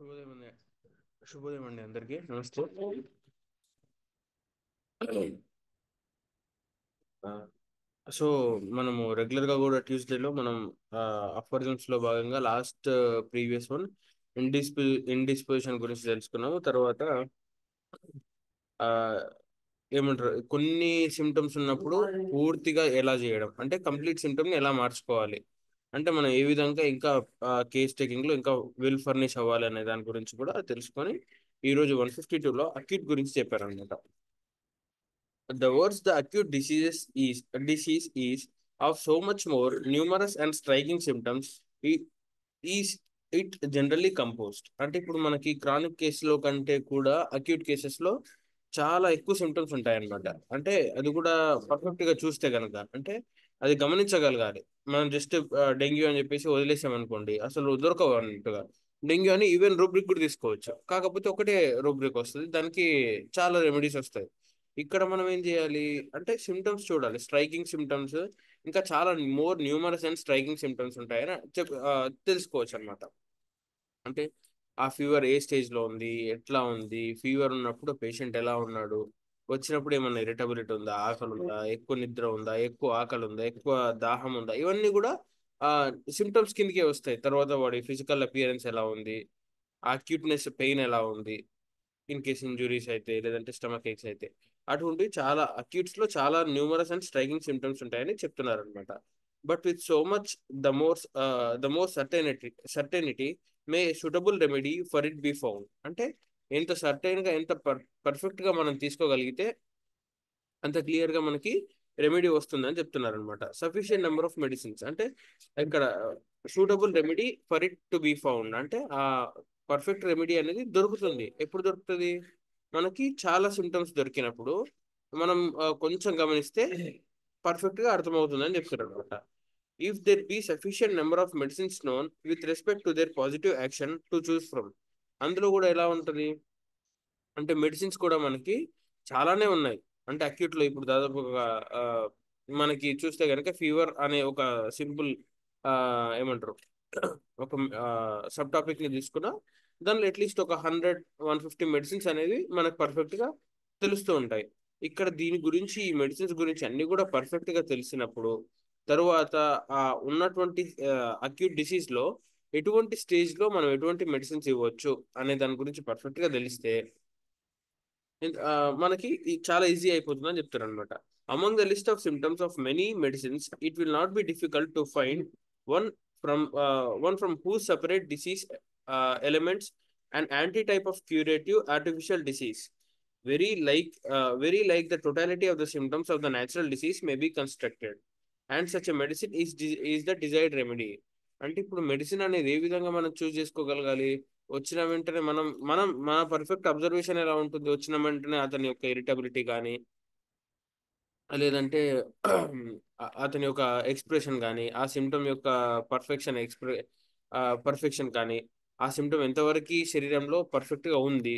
శుభోదయం అండి. శుభోదయం అండి అందరికీ నమస్తే. ఆ, సో మనము రెగ్యులర్ గా కూడా ట్యూస్డేలో మనం అఫర్జన్స్ లో భాగంగా లాస్ట్ ప్రీవియస్ వన్ ఇండిస్పోజిషన్ గురించి తెలుసుకున్నాము. తర్వాత ఆ ఏమంటారు, కొన్ని సిమ్టమ్స్ ఉన్నప్పుడు పూర్తిగా ఎలా చేయడం అంటే కంప్లీట్ సిమ్టమ్ ని ఎలా మార్చుకోవాలి, అంటే మనం ఏ విధంగా ఇంకా కేస్ టేకింగ్ లో ఇంకా వెల్ ఫర్నిష్ అవ్వాలి అనే దాని గురించి కూడా తెలుసుకొని ఈ రోజు 152లో అక్యూట్ గురించి చెప్పారనమాట. The words the acute disease is of so much more numerous and striking symptoms. Is it generally composed అంటే ఇప్పుడు మనకి క్రానిక్ కేసులో కంటే కూడా అక్యూట్ కేసెస్లో చాలా ఎక్కువ సిమ్టమ్స్ ఉంటాయన్నమాట. అంటే అది కూడా పర్ఫెక్ట్ గా చూస్తే కనుక అంటే అది గమనించగలగాలి. మనం జస్ట్ డెంగ్యూ అని చెప్పేసి వదిలేసాం అనుకోండి, అసలు దొరకవు అన్నట్టుగా. డెంగ్యూ అని ఈవెన్ రూబ్రిక్ కూడా తీసుకోవచ్చు, కాకపోతే ఒకటే రూబ్రిక్ వస్తుంది, దానికి చాలా రెమెడీస్ వస్తాయి. ఇక్కడ మనం ఏం చేయాలి అంటే సిమ్టమ్స్ చూడాలి, స్ట్రైకింగ్ సిమ్టమ్స్, ఇంకా చాలా more numerous and striking symptoms ఉంటాయని తెలుసుకోవచ్చు అనమాట. అంటే ఆ ఫీవర్ ఏ స్టేజ్ లో ఉంది, ఎట్లా ఉంది, ఫీవర్ ఉన్నప్పుడు పేషెంట్ ఎలా ఉన్నాడు, వచ్చినప్పుడు ఏమన్నా ఇరిటబిలిటీ ఉందా, ఆకలి ఉందా, ఎక్కువ నిద్ర ఉందా, ఎక్కువ ఆకలి ఉందా, ఎక్కువ దాహం ఉందా, ఇవన్నీ కూడా ఆ సిమ్టమ్స్ కిందకే వస్తాయి. తర్వాత వాడి ఫిజికల్ అపియరెన్స్ ఎలా ఉంది, ఆ అక్యూట్నెస్ పెయిన్ ఎలా ఉంది, ఇన్ కేస్ ఇంజురీస్ అయితే లేదంటే స్టమక్ ఏక్స్ అయితే, అటువంటి చాలా అక్యూట్స్ లో చాలా న్యూమరస్ అండ్ స్ట్రైకింగ్ సిమ్టమ్స్ ఉంటాయని చెప్తున్నారు అనమాట. But with so much the more certainty May suitable remedy for it be found. అంటే ఎంత సర్టైన్ గా ఎంత పర్ఫెక్ట్ గా మనం తీసుకోగలిగితే అంత క్లియర్ గా మనకి రెమెడీ వస్తుందని చెప్తున్నారు అనమాట. సఫిషియెంట్ నెంబర్ ఆఫ్ మెడిసిన్స్ అంటే ఇక్కడ suitable remedy for it to be found అంటే ఆ పర్ఫెక్ట్ రెమెడీ అనేది దొరుకుతుంది. ఎప్పుడు దొరుకుతుంది? మనకి చాలా సిమ్టమ్స్ దొరికినప్పుడు మనం కొంచెం గమనిస్తే పర్ఫెక్ట్ గా అర్థమవుతుంది అని చెప్తారు అనమాట. If there be sufficient number of medicines known with respect to their positive action to choose from. అందులో కూడా ఎలా ఉంటుంది అంటే మెడిసిన్స్ కూడా మనకి చాలానే ఉన్నాయి. అంటే అక్యూట్ లో ఇప్పుడు దాదాపు మనకి చూస్తే కనుక ఫీవర్ అనే ఒక సింపుల్ ఏమంటారు ఒక సబ్ టాపిక్ ని తీసుకున్నా, దానిలో అట్లీస్ట్ ఒక 100-150 మెడిసిన్స్ అనేవి మనకు పర్ఫెక్ట్ గా తెలుస్తూ ఉంటాయి. ఇక్కడ దీని గురించి ఈ మెడిసిన్స్ గురించి అన్ని కూడా పర్ఫెక్ట్ గా తెలిసినప్పుడు తరువాత ఆ ఉన్నటువంటి అక్యూట్ డిసీజ్ లో ఎటువంటి స్టేజ్ లో మనం ఎటువంటి మెడిసిన్స్ ఇవ్వచ్చు అనే దాని గురించి పర్ఫెక్ట్ గా తెలిస్తే ఆ, మనకి చాలా ఈజీ అయిపోతుంది అని చెప్తారు అనమాట. Among the list of symptoms of many medicines it will not be difficult to find one one from who separate disease elements and anti type of curative artificial disease very like the totality of the symptoms of the natural disease may be constructed and such a medicine is the desired remedy. అంటే ఇప్పుడు medicine అనేది ఏ విధంగా మనం చూస్ చేసుకోగలగాలి? వచ్చిన వెంటనే మన perfect observation ఎలా ఉంటుంది, వచ్చిన వెంటనే అతని యొక్క ఇరిటబిలిటీ కానీ లేదంటే అతని యొక్క ఎక్స్ప్రెషన్ కానీ ఆ సిమ్టమ్ యొక్క పర్ఫెక్షన్ కానీ ఆ సిమ్టమ్ ఎంతవరకు శరీరంలో పర్ఫెక్ట్ గా ఉంది,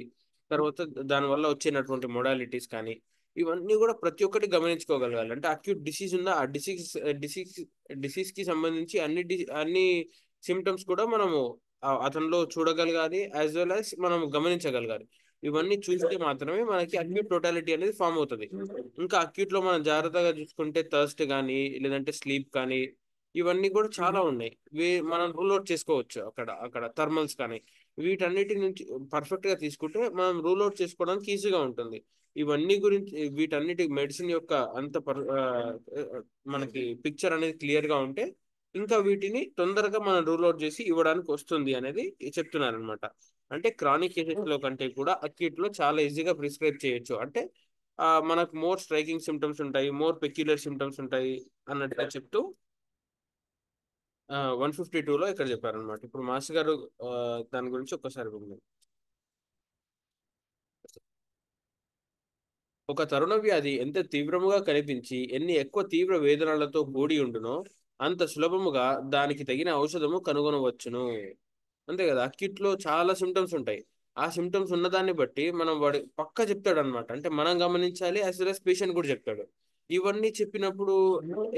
తర్వాత దానివల్ల వచ్చేటటువంటి మొడాలిటీస్ కానీ ఇవన్నీ కూడా ప్రతి ఒక్కటి గమనించుకోగలగాలి. అంటే అక్యూట్ డిసీజ్ ఉందా, ఆ డిసీజ్ డిసీజ్ కి సంబంధించి అన్ని సిమ్టమ్స్ కూడా మనము అతనిలో చూడగలగాలి, యాజ్ వెల్ యాజ్ మనం గమనించగలగాలి. ఇవన్నీ చూస్తే మాత్రమే మనకి అక్యూట్ టోటాలిటీ అనేది ఫామ్ అవుతుంది. ఇంకా అక్యూట్ లో మనం జాగ్రత్తగా చూసుకుంటే థర్స్ట్ కానీ లేదంటే స్లీప్ కానీ ఇవన్నీ కూడా చాలా ఉన్నాయి. మనం రూల్ అవుట్ చేసుకోవచ్చు అక్కడ అక్కడ థర్మల్స్ కానీ వీటన్నిటి నుంచి పర్ఫెక్ట్ గా తీసుకుంటే మనం రూల్ అవుట్ చేసుకోవడానికి ఈజీగా ఉంటుంది. ఇవన్నీ గురించి వీటన్నిటి మెడిసిన్ యొక్క మనకి పిక్చర్ అనేది క్లియర్ గా ఉంటే ఇంకా వీటిని తొందరగా మనం రూల్ అవుట్ చేసి ఇవ్వడానికి వస్తుంది అనేది చెప్తున్నారు అనమాట. అంటే క్రానిక్ కేసెస్ లో కంటే కూడా అక్యూట్ లో చాలా ఈజీగా ప్రిస్క్రైబ్ చేయొచ్చు. అంటే మనకు మోర్ స్ట్రైకింగ్ సిమ్టమ్స్ ఉంటాయి, మోర్ పెక్యులర్ సిమ్టమ్స్ ఉంటాయి అన్నట్టుగా చెప్తూ 152లో ఇక్కడ చెప్పారనమాట. ఇప్పుడు మాస్టర్ గారు ఆ, దాని గురించి ఒక్కసారి విందాం. ఒక తరుణ వ్యాధి ఎంత తీవ్రముగా కనిపించి ఎన్ని ఎక్కువ తీవ్ర వేదనలతో కూడి ఉండునో అంత సులభముగా దానికి తగిన ఔషధము కనుగొనవచ్చును. అంతే కదా, అక్యూట్ లో చాలా సిమ్టమ్స్ ఉంటాయి. ఆ సిమ్టమ్స్ ఉన్నదాన్ని బట్టి మనం వాడి పక్క చెప్తాడు అనమాట. అంటే మనం గమనించాలి, యాజ్ వెల్ as పేషెంట్ కూడా చెప్తాడు. ఇవన్నీ చెప్పినప్పుడు,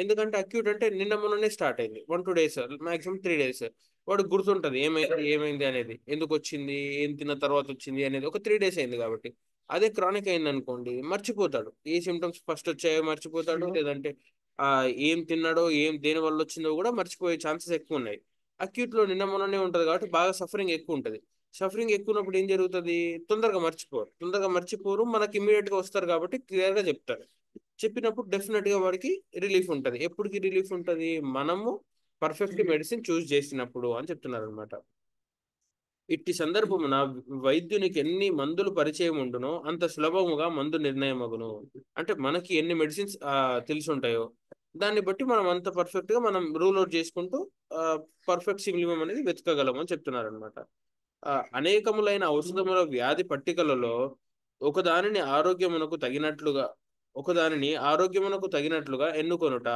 ఎందుకంటే అక్యూట్ అంటే నిన్న మొన్ననే స్టార్ట్ అయింది, 1 2 డేస్, మాక్సిమం 3 డేస్, వాడికి గుర్తుంటది ఏమైంది ఏమైంది అనేది, ఎందుకు వచ్చింది, ఏం తిన్న తర్వాత వచ్చింది అనేది, ఒక 3 డేస్ అయింది కాబట్టి. అదే క్రానిక్ అయింది అనుకోండి, మర్చిపోతాడు, ఏ సిమ్టమ్స్ ఫస్ట్ వచ్చాయో మర్చిపోతాడు, లేదంటే ఆ ఏం తిన్నాడో ఏం దేని వల్ల వచ్చిందో కూడా మర్చిపోయే ఛాన్సెస్ ఎక్కువ ఉన్నాయి. అక్యూట్ లో నిన్న మొన్ననే ఉంటది కాబట్టి బాగా సఫరింగ్ ఎక్కువ ఉంటది. సఫరింగ్ ఎక్కువ ఉన్నప్పుడు ఏం జరుగుతుంది, తొందరగా మర్చిపోరు, మనకి ఇమీడియట్ గా వస్తారు కాబట్టి క్లియర్ గా చెప్తారు. చెప్పినప్పుడు డెఫినెట్ గా వాడికి రిలీఫ్ ఉంటది. ఎప్పటికి రిలీఫ్ ఉంటది, మనము పర్ఫెక్ట్ మెడిసిన్ చూస్ చేసినప్పుడు అని చెప్తున్నారు అనమాట. ఇట్టి సందర్భమున వైద్యునికి ఎన్ని మందులు పరిచయం ఉండునో అంత సులభముగా మందు నిర్ణయమగును. అంటే మనకి ఎన్ని మెడిసిన్స్ తెలిసి ఉంటాయో దాన్ని బట్టి మనం అంత పర్ఫెక్ట్ గా మనం రూల్ అవుట్ చేసుకుంటూ పర్ఫెక్ట్ సిమిలిమం అనేది వెతకగలం అని చెప్తున్నారు అనమాట. అనేకములైన ఔషధముల వ్యాధి పట్టికలలో ఒకదానిని ఆరోగ్యమునకు తగినట్లుగా ఒకదానిని ఆరోగ్యమునకు తగినట్లుగా ఎన్నుకొనుట,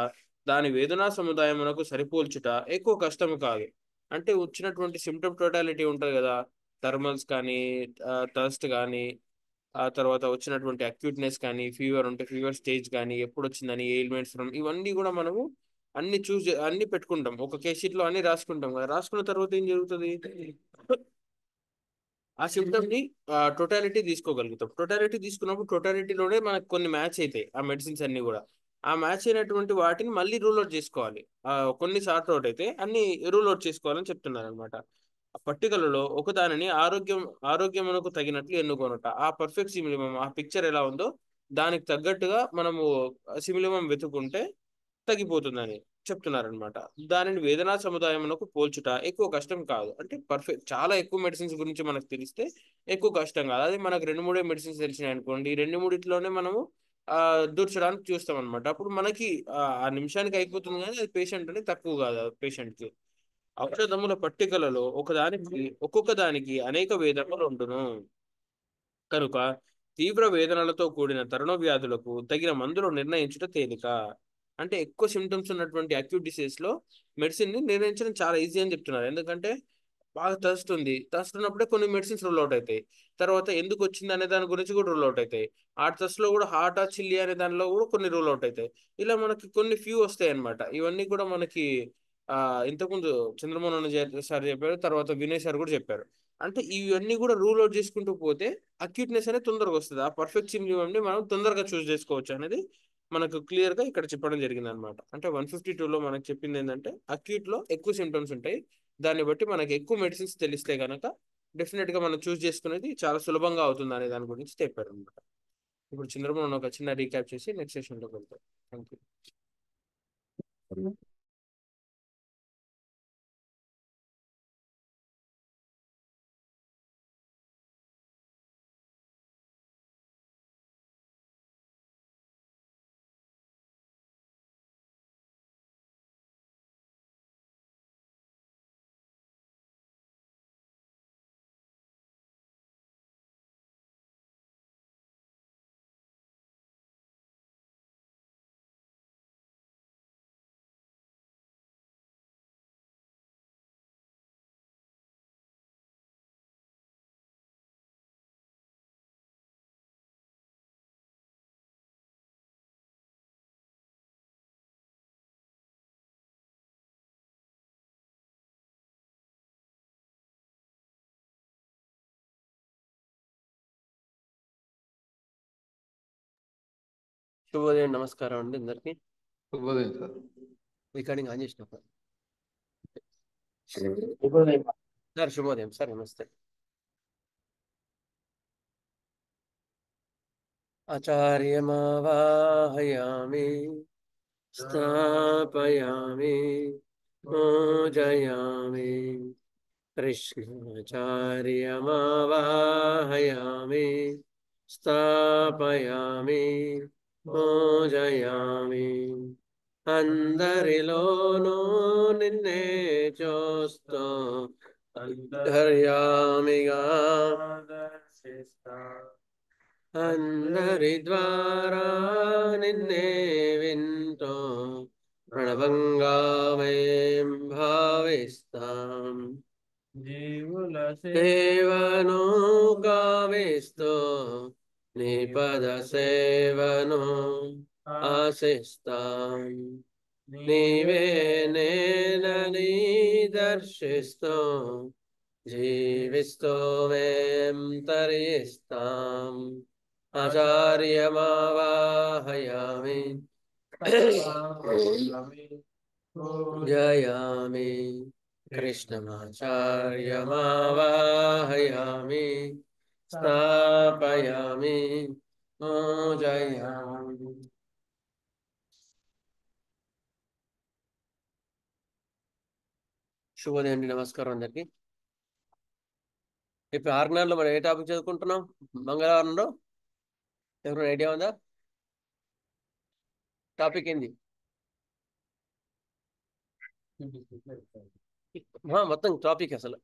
దాని వేదనా సముదాయమునకు సరిపోల్చుట ఎక్కువ కష్టము కాదు. అంటే వచ్చినటువంటి సిమ్టమ్ టోటాలిటీ ఉంటుంది కదా, థర్మల్స్ కానీ, థర్స్ట్ కానీ, ఆ తర్వాత వచ్చినటువంటి అక్యూట్నెస్ కానీ, ఫీవర్ ఉంటే ఫీవర్ స్టేజ్ కానీ, ఎప్పుడు వచ్చిందని, ఎయిల్మెంట్స్ ఇవన్నీ కూడా మనము అన్ని పెట్టుకుంటాం, ఒక కేస్ షీట్ లో అన్ని రాసుకుంటాం కదా. రాసుకున్న తర్వాత ఏం జరుగుతుంది, ఆ సిమ్టమ్ ని టోటాలిటీ తీసుకోగలుగుతాం. టోటాలిటీ తీసుకున్నప్పుడు టోటాలిటీలోనే మనకు కొన్ని మ్యాచ్ అవుతాయి ఆ మెడిసిన్స్ అన్ని కూడా. ఆ మ్యాచ్ అయినటువంటి వాటిని మళ్ళీ రూల్ అవుట్ చేసుకోవాలి. కొన్ని సార్ట్ అవుట్ అయితే అన్ని రూల్ అవుట్ చేసుకోవాలని చెప్తున్నారు అనమాట. ఆ పట్టికలలో ఒకదానిని ఆరోగ్యమునకు తగినట్లు ఎన్నుకోనట, ఆ పర్ఫెక్ట్ సిమిలిమం, ఆ పిక్చర్ ఎలా ఉందో దానికి తగ్గట్టుగా మనము సిమిలిమం వెతుకుంటే తగ్గిపోతుందని చెప్తున్నారనమాట. దానిని వేదనా సముదాయమునకు పోల్చుట ఎక్కువ కష్టం కాదు. అంటే పర్ఫెక్ట్ చాలా ఎక్కువ మెడిసిన్స్ గురించి మనకు తెలిస్తే ఎక్కువ కష్టం కాదు. అదే మనకు రెండు మూడే మెడిసిన్స్ తెలిసినాయి అనుకోండి, ఈ రెండు మూడిట్లోనే మనము దూర్చడానికి చూస్తాం అనమాట. అప్పుడు మనకి ఆ నిమిషానికి అయిపోతుంది, కానీ అది పేషెంట్ అని తక్కువ కాదు పేషెంట్ కి. ఔషధముల పట్టికలలో ఒక్కొక్క దానికి అనేక వేదములు ఉండును కనుక తీవ్ర వేదనలతో కూడిన తరుణ వ్యాధులకు తగిన మందులు నిర్ణయించుట తేలిక. అంటే ఎక్కువ సిమ్టమ్స్ ఉన్నటువంటి అక్యూట్ డిసీజ్ లో మెడిసిన్ ని నిర్ణయించడం చాలా ఈజీ అని చెప్తున్నారు. ఎందుకంటే బాగా థర్స్ట్ ఉన్నప్పుడే కొన్ని మెడిసిన్స్ రూల్ అవుట్ అవుతాయి. తర్వాత ఎందుకు వచ్చింది అనే దాని గురించి కూడా రూల్ అవుట్ అవుతాయి. ఆ థర్స్ట్ లో కూడా హార్ట్ చిల్లీ అనే దానిలో కూడా కొన్ని రూల్ అవుట్ అవుతాయి. ఇలా మనకి కొన్ని ఫ్యూ వస్తాయి అన్నమాట. ఇవన్నీ కూడా మనకి ఆ ఇంతకుముందు చంద్రమోహన్ సార్ చెప్పారు, తర్వాత వినయ్ సార్ కూడా చెప్పారు. అంటే ఇవన్నీ కూడా రూల్ అవుట్ చేసుకుంటూ పోతే అక్యూట్నెస్ అనేది తొందరగా వస్తుంది. ఆ పర్ఫెక్ట్ సిమ్టమ్ ని మనం తొందరగా చూస్ చేసుకోవచ్చు అనేది మనకు క్లియర్ గా ఇక్కడ చెప్పడం జరిగింది అనమాట. అంటే 152లో మనకు చెప్పింది ఏంటంటే అక్యూట్ లో ఎక్కువ సిమ్టమ్స్ ఉంటాయి, దాన్ని బట్టి మనకి ఎక్కువ మెడిసిన్స్ తెలిస్తే కనుక డెఫినెట్ గా మనం చూస్ చేసుకునేది చాలా సులభంగా అవుతుంది అనే దాని గురించి చెప్పారు అనమాట. ఇప్పుడు చంద్రమోహన్ ఒక చిన్న రీక్యాప్ చేసి నెక్స్ట్ సెషన్ లోకి వెళ్తాం. Thank you. శుభోదయం, నమస్కారం అండి అందరికి. శుభోదయం సార్. రికార్డింగ్ ఆన్ చేసిన శుభోదయం సార్. శుభోదయం సార్, నమస్తే. ఆచార్యమావాహయామి, స్థాపయామి, పూజయామి. కృష్ణాచార్యమావాహయామి, స్థాపయామి, పూజయామి. అందరిలోనూ నిన్నే చూస్తూ అంతర్యామిగా దర్శిస్తా, అందరి ద్వారా నిన్నే వింటూ ప్రణవంగా మేం భావిస్తాం. జీవుల సేవను గావిస్తూ నీ పద సేవను ఆశిస్తాం. నీవే నేనని దర్శిస్తూ జీవిస్తూ మేం తరిస్తాం. ఆచార్యమావాహయామి జయామి కృష్ణమాచార్యమావాహయామి స్థాపయామి జయామి. శుభోదయం అండి, నమస్కారం అందరికి. ఇప్పుడు ఆర్గనైజ్లో మనం ఏ టాపిక్ చదువుకుంటున్నాం? మంగళవారంలో ఎవరైనా ఐడియా ఉందా? టాపిక్ ఏంది? మొత్తం టాపిక్ అసలు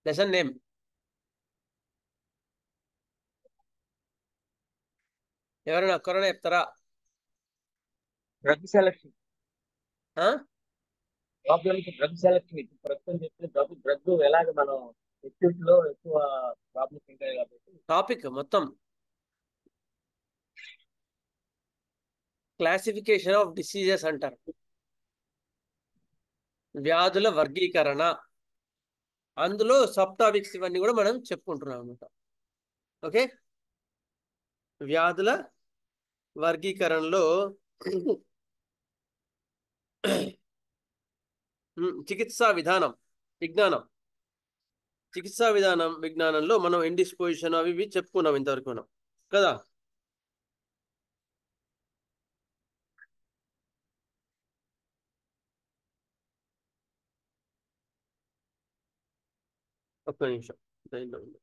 లెసన్ నేమ్ ఎవరైనా ఒక్కరైనా చెప్తారా? డ్రగ్ సెలక్షన్ డ్రగ్ సెలక్షన్ ప్రస్తుతం చెప్తే డ్రగ్ ఎలాగ మనం ఎక్యూట్ లో ఎక్కువ ప్రాబ్లమ్స్ ఉంటాయి కాబట్టి టాపిక్ మొత్తం క్లాసిఫికేషన్ ఆఫ్ డిసీజెస్ అంటారు, వ్యాధుల వర్గీకరణ. అందులో సబ్ టాపిక్స్ ఇవన్నీ కూడా మనం చెప్పుకుంటున్నాం అనమాట. ఓకే, వ్యాధుల వర్గీకరణలో చికిత్సా విధానం విజ్ఞానం, చికిత్సా విధానం విజ్ఞానంలో మనం ఇండిస్పోజిషన్ అవి ఇవి చెప్పుకున్నాం ఇంతవరకు మనం కదా. ఒక్క నిమిషం లైన్లో ఉండు.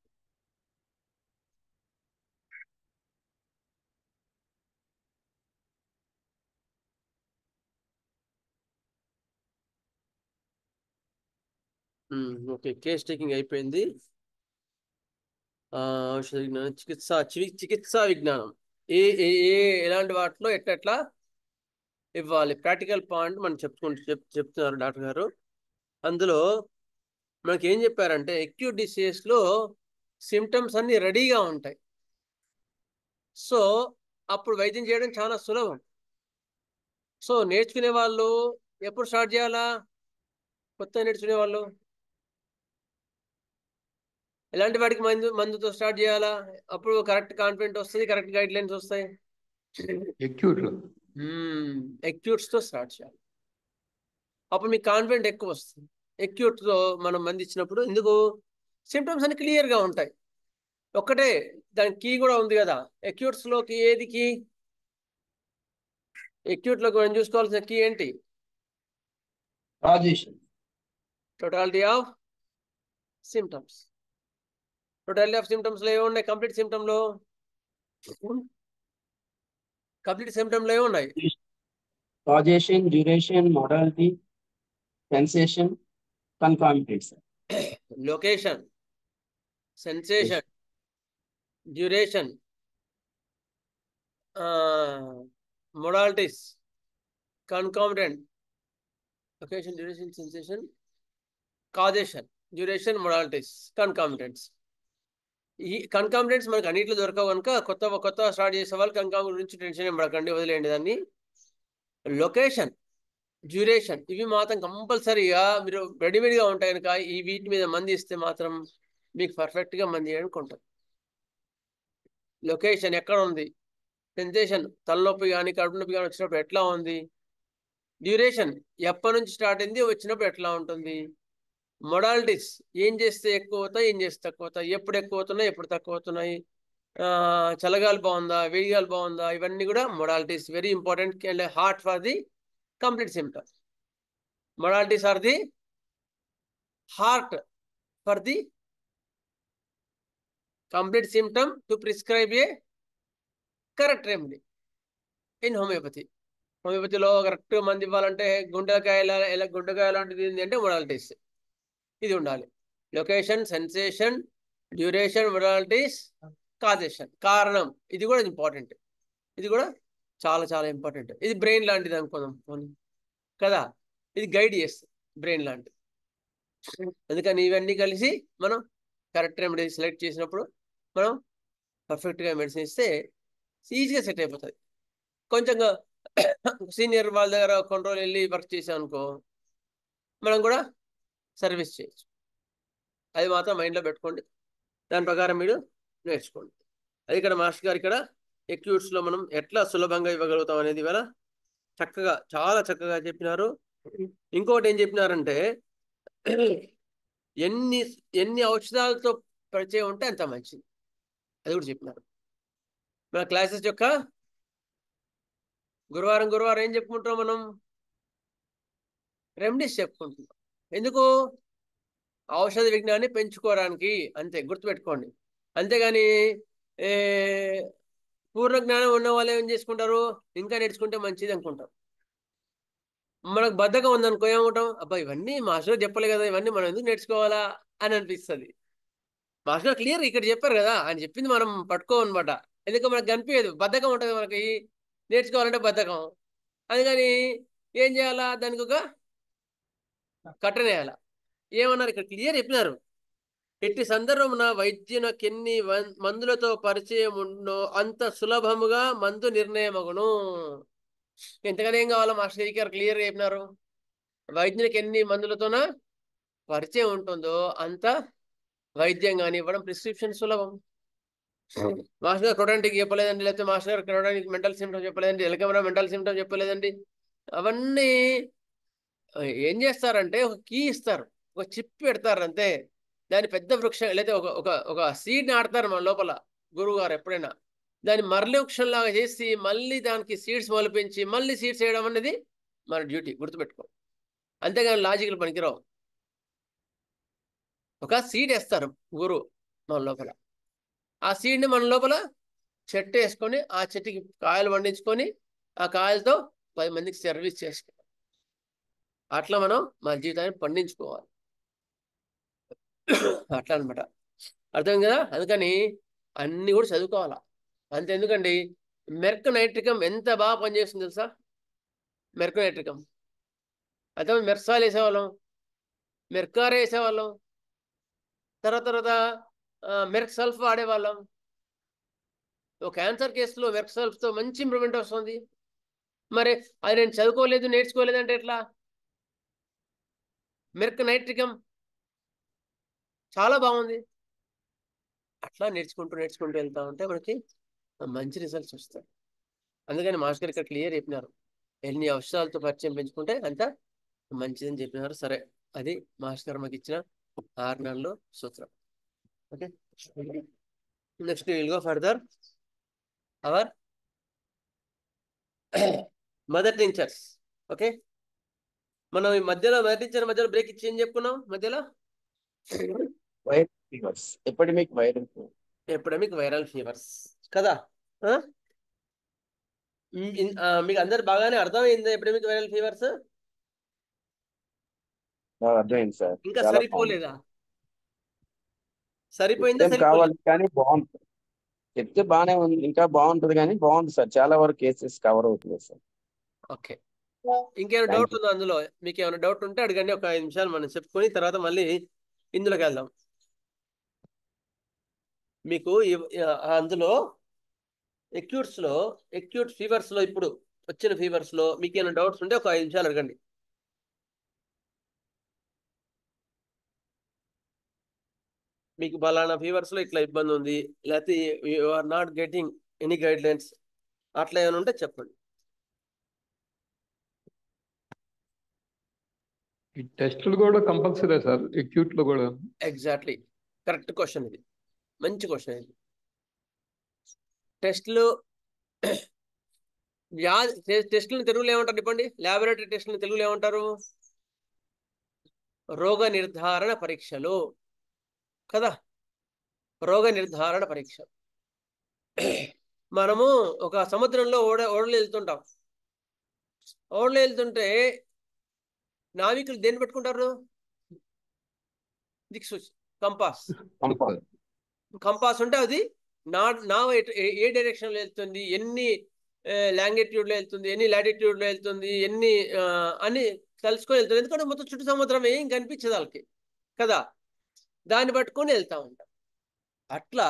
ఓకే, కేస్ టేకింగ్ అయిపోయింది. ఔషధ విజ్ఞానం, చికిత్సా విజ్ఞానం ఏ ఏ ఏ- ఎలాంటి వాటిలో ఎట్లా ఇవ్వాలి ప్రాక్టికల్ పాయింట్ మనం చెప్తున్నారు డాక్టర్ గారు. అందులో మనకి ఏం చెప్పారంటే అక్యూట్ డిసీజ్ లో సిమ్టమ్స్ అన్ని రెడీగా ఉంటాయి. సో అప్పుడు వైద్యం చేయడం చాలా సులభం. సో నేర్చుకునే వాళ్ళు ఎప్పుడు స్టార్ట్ చేయాలా? కొత్తగా నేర్చుకునే వాళ్ళు ఎలాంటి వాటికి మందుతో స్టార్ట్ చేయాలా? అప్పుడు కరెక్ట్ కాన్ఫిడెంట్ వస్తుంది, కరెక్ట్ గైడ్ లైన్స్ వస్తాయి. ఎక్యూట్స్ తో స్టార్ట్ చేయాలి, అప్పుడు మీకు కాన్ఫిడెంట్ ఎక్కువ వస్తుంది. ఎక్యూట్ తో మనం మంది ఇచ్చినప్పుడు ఎందుకు సిమ్టమ్స్ అన్ని క్లియర్ గా ఉంటాయి. ఒక్కటే దానికి కీ కూడా ఉంది కదా. ఎక్యూట్స్ లోకి ఏది కీ? ఎక్యూట్ లోకి మనం చూసుకోవాల్సిన కీ ఏంటి? Totality of symptoms. Totality of symptoms లో ఏమున్నాయి? కంప్లీట్ సిమ్టమ్ లో ఏమున్నాయి? Causation, duration, modality, sensation, concomitance. Location, sensation, duration, modalities, concomitant. Location, duration, sensation, causation, duration, modalities, concomitants. ఈ కన్కామిటెంట్స్ మనకు అన్నింటిలో దొరకవు కనుక కొత్త స్టార్ట్ చేసే వాళ్ళు కన్కామిటెంట్ గురించి టెన్షన్ ఏం పడకండి, వదిలేయండి దాన్ని. లొకేషన్, డ్యూరేషన్ ఇవి మాత్రం కంపల్సరీగా మీరు రెడీమేడ్గా ఉంటాయి కనుక ఈ వీటి మీద మంది ఇస్తే మాత్రం మీకు పర్ఫెక్ట్గా మంది చేయడానికి ఉంటుంది. లొకేషన్ ఎక్కడ ఉంది, సెన్సేషన్ తలనొప్పి కానీ కడుపు నొప్పి కానీ వచ్చినప్పుడు ఎట్లా ఉంది, డ్యూరేషన్ ఎప్పటి నుంచి స్టార్ట్ అయింది వచ్చినప్పుడు ఎట్లా ఉంటుంది, మొడాలిటీస్ ఏం చేస్తే ఎక్కువ అవుతాయి, ఏం చేస్తే తక్కువ అవుతాయి, ఎప్పుడు ఎక్కువ అవుతున్నాయి, ఎప్పుడు తక్కువ అవుతున్నాయి, చల్లగాలి బాగుందా, వేడిగాలి బాగుందా, ఇవన్నీ కూడా modalities very important and heart for the complete symptoms. Modalities are the heart for the complete symptom to prescribe a correct remedy in homeopathy. హోమియోపతిలో కరెక్ట్ మంది ఇవ్వాలంటే గుండెకాయ లాంటిది ఏంటి అంటే మొడాలిటీస్ ఇది ఉండాలి. Location, sensation, duration, modalities, causation కారణం, ఇది కూడా ఇంపార్టెంట్. ఇది కూడా చాలా చాలా ఇంపార్టెంట్. ఇది బ్రెయిన్ లాంటిది అనుకుందాం కదా, ఇది గైడ్ చేస్తుంది బ్రెయిన్ లాంటిది. అందుకని ఇవన్నీ కలిసి మనం కరెక్ట్ రెమెడీ సెలెక్ట్ చేసినప్పుడు మనం పర్ఫెక్ట్గా మెడిసిన్ ఇస్తే ఈజీగా సెట్ అయిపోతుంది. కొంచెం సీనియర్ వాళ్ళ దగ్గర కొన్ని రోజులు వెళ్ళి వర్క్ చేసాం అనుకో, మనం కూడా సర్వీస్ చేయొచ్చు. అది మాత్రం మైండ్లో పెట్టుకోండి, దాని ప్రకారం మీరు నేర్చుకోండి. అది ఇక్కడ మాస్టర్ గారు ఇక్కడ ఎక్యూట్స్లో మనం ఎట్లా సులభంగా ఇవ్వగలుగుతాం అనేది ఇవాళ చక్కగా, చాలా చక్కగా చెప్పినారు. ఇంకోటి ఏం చెప్పినారంటే ఎన్ని ఎన్ని ఔషధాలతో పరిచయం ఉంటే అంత మంచిది, అది కూడా చెప్పినారు. మన క్లాసెస్ యొక్క గురువారం గురువారం ఏం చెప్పుకుంటాం మనం? రెమెడీస్ చెప్పుకుంటున్నాం. ఎందుకు? ఔషధ విజ్ఞానాన్ని పెంచుకోవడానికి, అంతే, గుర్తుపెట్టుకోండి. అంతేగాని పూర్ణ జ్ఞానం ఉన్న వాళ్ళు ఏం చేసుకుంటారు? ఇంకా నేర్చుకుంటే మంచిది అనుకుంటారు. మనకు బద్ధకం ఉందనుకో ఏమంటాం? అబ్బా ఇవన్నీ మాస్టర్ చెప్పలే కదా, ఇవన్నీ మనం ఎందుకు నేర్చుకోవాలా అని అనిపిస్తుంది. మాస్టర్ క్లియర్ ఇక్కడ చెప్పారు కదా, ఆయన చెప్పింది మనం పట్టుకోమన్నమాట. ఎందుకంటే మనకు కనిపించదు, బద్ధకం ఉంటుంది మనకి, నేర్చుకోవాలంటే బద్ధకం. అందుకని ఏం చేయాలా? దానికి ఒక కట్టనేయాల. ఏమన్నారు ఇక్కడ? క్లియర్ చెప్పినారు. ఎట్టి సందర్భమున వైద్యునకెన్ని మందులతో పరిచయం ఉన్నో అంత సులభముగా మందు నిర్ణయమగును. ఎంతగానే ఏం కావాలో మాస్టర్ గారు క్లియర్ చెప్పినారు. వైద్యునికి ఎన్ని మందులతోన పరిచయం ఉంటుందో అంత వైద్యం కానీ ఇవ్వడం, ప్రిస్క్రిప్షన్ సులభం. మాస్టర్ గారు క్రోడానిక్ చెప్పలేదండి, లేకపోతే మాస్టర్ గారు క్రోడానిక్ మెంటల్ సిమ్టమ్ చెప్పలేదండి, ఎలకెమరా మెంటల్ సిమ్టమ్ చెప్పలేదండి. అవన్నీ ఏం చేస్తారంటే ఒక కీ ఇస్తారు, ఒక చిప్ పెడతారు అంతే. దాని పెద్ద వృక్షం లేదా ఒక ఒక ఒక సీడ్ నాడతారు మన లోపల గురువు గారు ఎప్పుడైనా. దాన్ని మరలి వృక్షంలాగా చేసి మళ్ళీ దానికి సీడ్స్ మొలిపించి మళ్ళీ సీడ్స్ వేయడం అనేది మన డ్యూటీ, గుర్తుపెట్టుకో. అంతేగాని లాజికల్ పనికిరావు. ఒక సీడ్ వేస్తారు గురువు మన లోపల, ఆ సీడ్ని మన లోపల చెట్టు వేసుకొని ఆ చెట్టుకి కాయలు పండించుకొని ఆ కాయలతో 10 మందికి సర్వీస్ చేసుకోవాలి. అట్లా మనం మన జీవితాన్ని పండించుకోవాలి. అట్లా అనమాట, అర్థం కదా? అందుకని అన్ని కూడా చదువుకోవాలా. అంతే. ఎందుకండి మెర్క్ నైట్రికం ఎంత బాగా పనిచేస్తుంది తెలుసా? మెర్క్ నైట్రికం అయితే మెర్సాలు వేసేవాళ్ళం, మెర్కారే వేసేవాళ్ళం, తర్వాత మెర్క్ సల్ఫ్ వాడేవాళ్ళం. ఒక క్యాన్సర్ కేసులో మెర్క్ సల్ఫ్తో మంచి ఇంప్రూవ్మెంట్ వస్తుంది. మరి అది నేను చదువుకోలేదు నేర్చుకోలేదు అంటే ఎట్లా? మెర్క్ నైట్రికం చాలా బాగుంది. అట్లా నేర్చుకుంటూ వెళ్తా ఉంటే మనకి మంచి రిజల్ట్స్ వస్తాయి. అందుకని మాస్టర్ గారు ఇక్కడ క్లియర్ చెప్పినారు, ఎన్ని ఔషధాలతో పరిచయం పెంచుకుంటే అంత మంచిదని చెప్పినారు. సరే, అది మాస్టర్ గారు మాకు ఇచ్చిన 6 నెలల్లో సూత్రం. Okay, next will go further our mother tinctures. Okay, మనం ఈ మధ్యలో మదర్ టించర్ మధ్యలో బ్రేక్ ఇచ్చి ఏం చెప్పుకున్నాం? మధ్యలో ఎపిడమిక్ వైరల్ ఫీవర్స్ కదా. మీకు అందరు బాగానే అర్థమైంది ఎపిడమిక్ వైరల్ ఫీవర్స్? అర్థమైంది సార్. ఇంకా చాలా సరిపోలేదా? సరిపోయిందా? చెప్తే కావాలి కానీ బాగుంటుంది, చెప్తే బాగానే ఉంది, ఇంకా బాగుంటుంది కానీ బాగుంది సార్. చాలా వరకు కేసెస్ కవర్ అవుతుంది సార్. ఓకే, ఇంకేమైనా డౌట్ ఉందో అందులో? మీకు ఏమైనా డౌట్ ఉంటే అడగండి, ఒక 5 నిమిషాలు మనం చెప్పుకొని తర్వాత మళ్ళీ ఇందులోకి వెళ్దాం. మీకు అందులో ఎక్యూట్ ఫీవర్స్ లో ఇప్పుడు వచ్చిన ఫీవర్స్ లో మీకు ఏమైనా డౌట్స్ ఉంటే ఒక 5 నిమిషాలు అడగండి. మీకు బలానా ఫీవర్స్ లో ఇట్లా ఇబ్బంది ఉంది, లేకపోతే you are not getting any guidelines, అట్లా ఏమైనా ఉంటే చెప్పండి. ఈ టెస్టులు కూడా కంపల్సరీ సార్ ఎక్యూట్ లో కూడా? ఎగ్జాక్ట్లీ, కరెక్ట్ క్వశ్చన్ ఇది, మంచి క్వశ్చన్ ఇది. టెస్టులు టెస్టులను తెలుగులో ఏమంటారు చెప్పండి? ల్యాబొరేటరీ టెస్టులను తెలుగులో ఏమంటారు? రోగ నిర్ధారణ పరీక్షలు కదా, రోగ నిర్ధారణ పరీక్ష. మనము ఒక సముద్రంలో ఓడలు వెళ్తుంటాం. ఓడలు వెళ్తుంటే నావికులు దేన్ని పెట్టుకుంటారు? దిక్సూచి, కంపాస్. కంపాస్ ఉంటే అది నావ ఏ డైరెక్షన్ లో వెళ్తుంది, ఎన్ని లాంగిట్యూడ్ లో వెళ్తుంది, ఎన్ని లాటిట్యూడ్ లో వెళ్తుంది, ఎన్ని అని తెలుసుకొని వెళ్తుంది. ఎందుకంటే మొత్తం చుట్టూ సముద్రం ఏం కనిపించదు వాళ్ళకి కదా, దాన్ని పట్టుకొని వెళ్తా ఉంటాం. అట్లా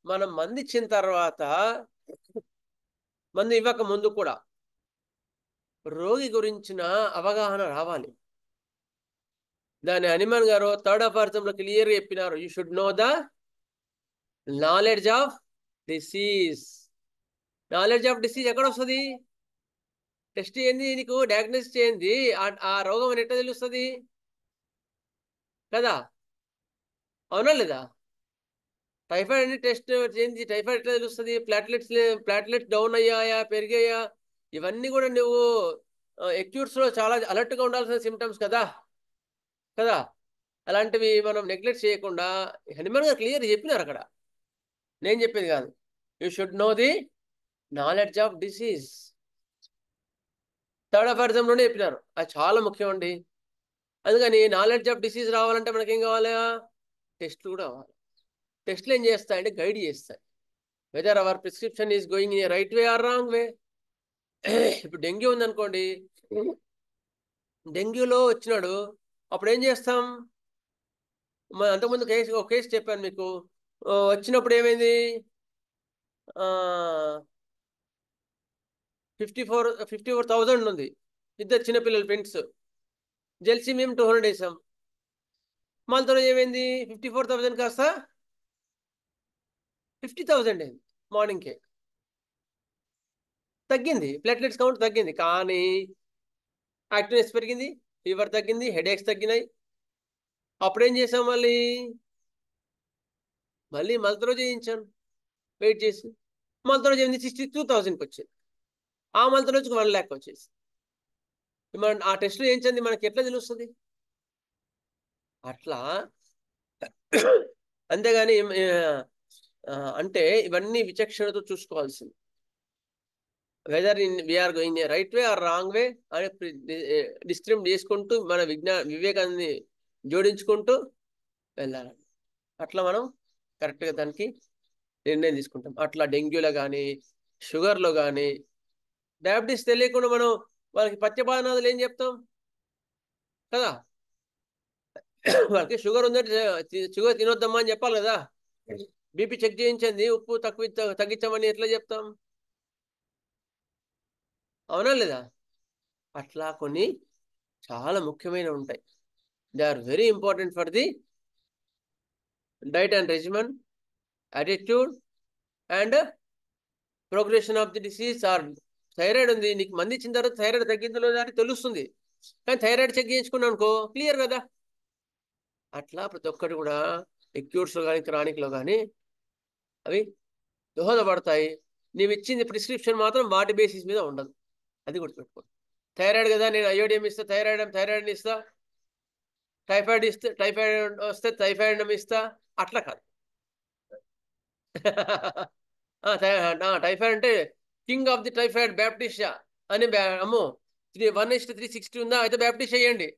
మనం మంది ఇచ్చిన తర్వాత మందు ఇవ్వక ముందు కూడా రోగి గురించిన అవగాహన రావాలి. దాని హనుమాన్ గారు థర్డ్ అపార్థంలో క్లియర్గా చెప్పినారు, you should know the knowledge of disease. Knowledge of disease ఎక్కడ వస్తుంది? టెస్ట్ ఏంది, నీకు డయాగ్నోసిస్ చేయండి, ఆ రోగం అని ఎట్లా తెలుస్తుంది కదా, అవునా లేదా? టైఫాయిడ్ అని టెస్ట్ చేయించి టైఫాయిడ్ ఎట్లా తెలుస్తుంది? ప్లాట్లెట్స్ డౌన్ అయ్యాయా, పెరిగాయా, ఇవన్నీ కూడా నువ్వు ఎక్యూట్స్లో చాలా అలర్ట్గా ఉండాల్సిన సిమ్టమ్స్ కదా కదా. అలాంటివి మనం నెగ్లెక్ట్ చేయకుండా హనుమాన్ గారు క్లియర్ చెప్పినారు అక్కడ, నేను చెప్పేది కాదు. You should know the knowledge of disease. Third అపార్థంలోనే చెప్పినారు, అది చాలా ముఖ్యం అండి. అందుకని నాలెడ్జ్ ఆఫ్ డిసీజ్ రావాలంటే మనకేం కావాలి? టెస్ట్లు కూడా కావాలి. టెస్ట్లు ఏం చేస్తాయంటే గైడ్ చేస్తాయి, whether our prescription is going in right way or wrong way. ఇప్పుడు డెంగ్యూ ఉందనుకోండి, డెంగ్యూలో వచ్చినాడు, అప్పుడు ఏం చేస్తాం? అంతకుముందు ఒక కేసు చెప్పాను మీకు. వచ్చినప్పుడు ఏమైంది? 54,000 ఉంది, ఇద్దరు చిన్నపిల్లలు ఫ్రెండ్స్. జెల్సీ మేము 200 వేసాం. మళ్ళీ ఏమైంది? 54,000 కాస్త 50,000 అయింది. మార్నింగ్కే తగ్గింది, ప్లేట్లెట్స్ కౌంట్ తగ్గింది, కానీ యాక్టివ్నెస్ పెరిగింది, ఫీవర్ తగ్గింది, హెడేక్స్ తగ్గినాయి. అప్పుడేం చేసాం? మళ్ళీ రోజు చేయించాను, వెయిట్ చేసి. రోజు ఏమైంది? 62,000కి వచ్చింది. ఆ రోజుకి 1 lakh వచ్చేసి. మన ఆ టెస్ట్లో చేయించింది మనకి ఎట్లా తెలుస్తుంది? అట్లా. అంతేగాని అంటే ఇవన్నీ విచక్షణతో చూసుకోవాల్సింది. Whether we are going a right way or wrong way అని డిస్క్రిమినేట్ చేసుకుంటూ మన వివేకాన్ని జోడించుకుంటూ వెళ్ళాలి. అట్లా మనం కరెక్ట్గా దానికి నిర్ణయం తీసుకుంటాం. అట్లా డెంగ్యూలో కానీ, షుగర్లో కానీ, డయాబెటీస్ తెలియకుండా మనం వాళ్ళకి పత్యపానాదులు ఏం చెప్తాం కదా. వాళ్ళకి షుగర్ ఉందంటే షుగర్ తినొద్దమ్మా అని చెప్పాలి కదా. బీపీ చెక్ చేయించండి, ఉప్పు తగ్గించమని ఎట్లా చెప్తాం, అవునా లేదా? అట్లా కొన్ని చాలా ముఖ్యమైనవి ఉంటాయి. They are very important for the diet and regimen, attitude and progression of the disease. Or thyroid ఉంది, నీకు మంది ఇచ్చిన తర్వాత థైరాయిడ్ తగ్గిందో అని తెలుస్తుంది, కానీ థైరాయిడ్ చెక్ చేయించుకున్నాను అనుకో క్లియర్ కదా. అట్లా ప్రతి ఒక్కటి కూడా ఎక్యూట్స్లో కానీ క్రానిక్లో కానీ అవి దోహదపడతాయి. నీవు ఇచ్చింది ప్రిస్క్రిప్షన్ మాత్రం వాటి బేసిస్ మీద ఉండదు, అది గుర్తుపెట్టుకో. థైరాయిడ్ కదా, నేను అయోడియం ఇస్తా, థైరాయిడ్ ఇస్తా, టైఫాయిడ్ వస్తే టైఫాయిడ్ ఇస్తా, అట్లా కాదు. టైఫాయిడ్ అంటే కింగ్ ఆఫ్ ది టైఫాయిడ్ బ్యాప్టిషా అని అమ్మో 1:360 ఉందా, అయితే బ్యాప్టిష్ చేయండి.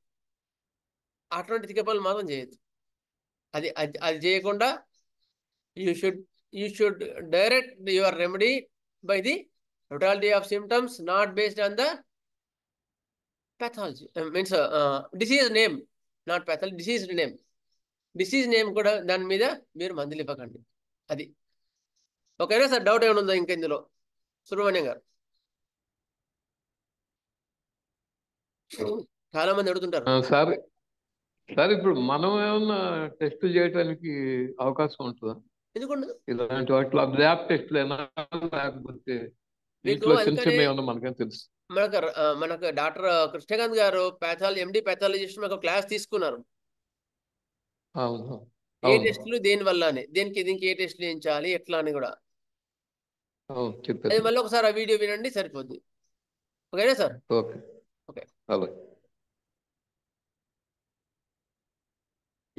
అటువంటి తికపలు మాత్రం చేయొద్దు. అది చేయకుండా you should direct your remedy by the totality of symptoms, not based on the pathology. Means disease name, not pathology, disease name కూడా దాని మీద మీరు మందులు ఇవ్వకండి. అది ఓకేనా సార్? డౌట్ ఏమైనా ఉందా ఇంకా ఇందులో? సుబ్రహ్మణ్యం గారు, చాలా మంది అడుగుతుంటారు. సార్ ఇప్పుడు మనం ఏమన్నా టెస్ట్ చేయడానికి అవకాశం ఉంటుందా? ఎందుకంటే ఇలాంటి వాటిలో ల్యాబ్ టెస్ట్లేనా, లేకపోతే ఇంట్లో చిన్న చిన్న ఏమన్నా మనకేం తెలుసు? మనకు డాక్టర్ కృష్ణకాంత్ గారు ఎండి ప్యాథాలజిస్ట్ ఒక క్లాస్ తీసుకున్నారు. ఏ టెస్టులు దేని వల్ల అని, దీనికి ఏ టెస్టులు చేయించాలి ఎట్లా అని కూడా. అది మళ్ళీ ఒకసారి ఆ వీడియో వినండి, సరిపోద్ది. ఓకేనా సార్? ఓకే.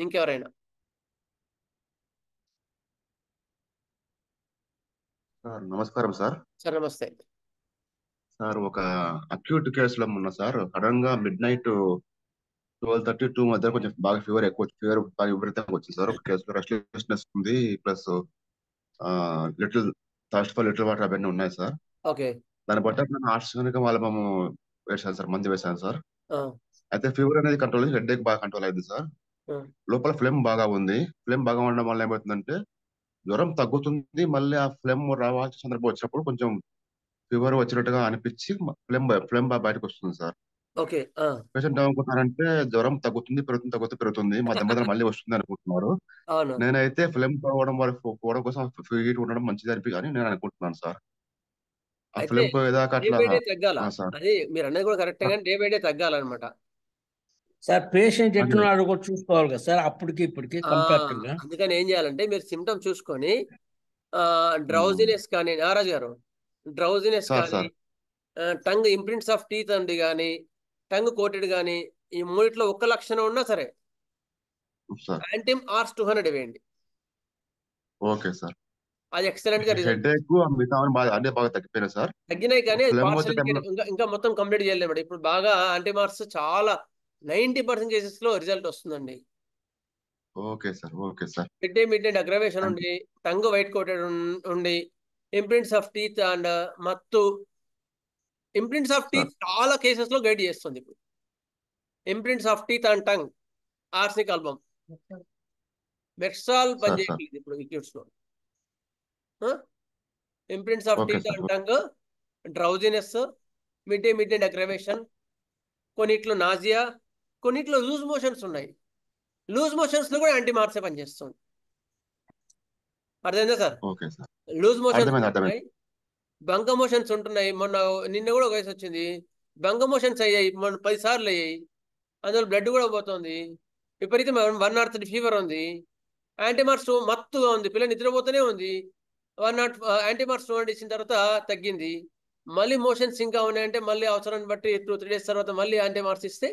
ఇంకెవరైనా? నమస్కారం సార్. సార్ నమస్తే సార్, ఒక అక్యూట్ కేసులో మొన్న సార్ సడన్ గా మిడ్-నైట్ 12:32 మధ్య కొంచెం బాగా ఫీవర్ బాగా విపరీతంగా వచ్చింది సార్. ఒక కేసులో రెస్ట్లెస్నెస్ ఉంది, plus little thirst for little water అవన్నీ ఉన్నాయి సార్. ఓకే. దాన్ని బట్టి నేను ఆర్సెనిక్ మేము వేసాను సార్, మందు వేసాను సార్. అయితే ఫీవర్ అనేది కంట్రోల్, హెడ్ఏక్ బాగా కంట్రోల్ అయింది సార్. లోపల ఫ్లేమ్ బాగా ఉంది. ఫ్లేమ్ బాగా ఉండడం వల్ల ఏమవుతుందంటే జ్వరం తగ్గుతుంది, మళ్ళీ ఆ ఫ్లేమ్ రావాల్సిన సందర్భం వచ్చినప్పుడు కొంచెం ఫీవర్ వచ్చినట్టుగా అనిపించి ఫ్లెమ్ బయటకు వస్తుంది సార్. ఓకే. పేషెంట్ ఏమనుకుంటున్నారంటే జ్వరం తగ్గుతుంది, పెరుగుతుంది, తగ్గుతుంది, మధ్య మధ్యలో మళ్ళీ వస్తుంది అనుకుంటున్నారు. అవును. నేనైతే ఫిల్మ్ పోవడం కోసం హీట్ ఉండడం మంచిది అని నేను అనుకుంటున్నాను సార్. ఆ అయితే ఫిల్మ్ పోయేదాకా డే అట్లా. By day తగ్గాల. సార్ అది మీరు అన్నది కూడా కరెక్టే, కానీ డే బై డే తగ్గాలన్నమాట. సార్ పేషెంట్ అదే ఎట్లున్నాడో కూడా చూసుకోవాలి కదా సార్, అప్పటికి ఇప్పటికి కంపేరిటివ్ గా. అందుకని ఏం చేయాలంటే మీరు సిమ్టమ్ చూసుకొని ఉమ్, డ్రౌజినెస్ కానీ, నారాజ్ గారు డ్రౌజినెస్ సార్ కానీ, sir tongue imprints of teeth అండి కానీ, టంగ్ కోటెడ్ కానీ, ఈ మూడిట్లో ఒక్క లక్షణం ఉన్నా సరే సార్ యాంటిమ్ ఆర్స్ 200 వేయండి. Okay sir. అది ఎక్సలెంట్ గా రిజల్ట్ హెడ్ ఏక్ మిగతా అన్ని బాగా తగ్గిపోయినాయి సార్. తగ్గినాయి, కానీ అది ఫిల్మ్ వచ్చే పార్షల్ టైంలో ఇంకా మొత్తం కంప్లీట్ చేయలేము. ఇప్పుడు బాగా యాంటీమార్స్ చాలా 90% కేసెస్ లో రిజల్ట్ వస్తుందండి. Okay sir. Okay sir. Mid day aggravation ఉండి, టంగ్ వైట్ కోటెడ్ ఉండి, ఇంప్రింట్స్ ఆఫ్ టీత్ అండ్ మత్తు. ఇంప్రింట్స్ ఆఫ్ టీత్ చాలా కేసెస్ లో గైడ్ చేస్తుంది. ఇప్పుడు imprints of teeth and tongue arsenic album merc sol sir sir పనిచేయట్లేదు ఇప్పుడు ఇక్యూట్స్ లో. Imprints of okay teeth sir. And tongue, drowsiness, mid day aggravation, కొన్నిట్లో nausea, కొన్నిట్లో లూజ్ మోషన్స్ ఉన్నాయి. లూజ్ మోషన్స్ లో కూడా యాంటీమార్సే పనిచేస్తుంది. అర్థమైందా sir? Okay sir. Loose motions అర్థమైంది ఉంటున్నాయి, బంక మోషన్స్ ఉంటున్నాయి. నిన్న కూడా ఒక వయసు వచ్చింది, బంక మోషన్స్ అయ్యాయి, మొన్న 10 సార్లు అయ్యాయి. అందులో బ్లడ్ కూడా పోతుంది, విపరీతం 103 ఫీవర్ ఉంది, యాంటీమార్స్ మత్తుగా ఉంది, పిల్ల నిద్రపోతూనే ఉంది. 100 యాంటీమార్స్ 200 ఇచ్చిన తర్వాత తగ్గింది. మళ్ళీ మోషన్స్ ఇంకా ఉన్నాయంటే మళ్ళీ అవసరాన్ని బట్టి 2-3 డేస్ తర్వాత మళ్ళీ యాంటీమార్స్ ఇస్తే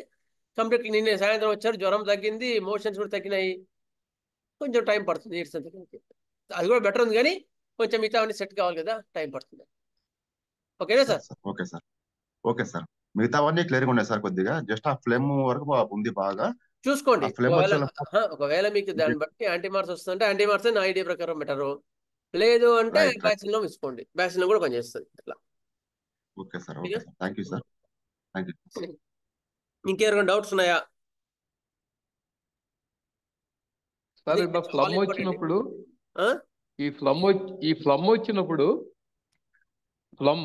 కంప్లీట్. నిన్న సాయంత్రం వచ్చారు, జ్వరం తగ్గింది, మోషన్స్ కూడా తగ్గినాయి. కొంచెం టైం పడుతుంది, అది కూడా బెటర్ ఉంది, కానీ కొంచెం మిగతా అన్ని సెట్ కావాలి కదా, టైం పడుతుంది. ఓకేనా sir? Okay sir. Okay sir. మిగతావన్నీ క్లియర్గా ఉన్నాయి సార్. కొద్దిగా జస్ట్ ఆ ఫ్లేమ్ వరకు ఉంది బాగా. చూసుకోండి. ఆ ఫ్లేమ్ వచ్చే ఒకవేళ మీకు దాన్ని బట్టి యాంటీమార్స్ వస్తుంటే యాంటీమార్స్ నా ఐడియా ప్రకారం బెటరు. లేదు అంటే రైట్ రైట్. బ్యాసిల్లో తీసుకోండి, బ్యాసిల్లో కూడా పనిచేస్తుంది. అట్లా. Okay sir. Okay sir. Thank you sir. Thank you. ఇంకేమైనా డౌట్స్ ఉన్నాయా? సార్ ఇది ఇట్లా చాలా ఫ్లమ్ ఇంపార్టెంట్. వచ్చినప్పుడు ఆ? ఈ ఫ్లమ్ వచ్చినప్పుడు ఫ్లమ్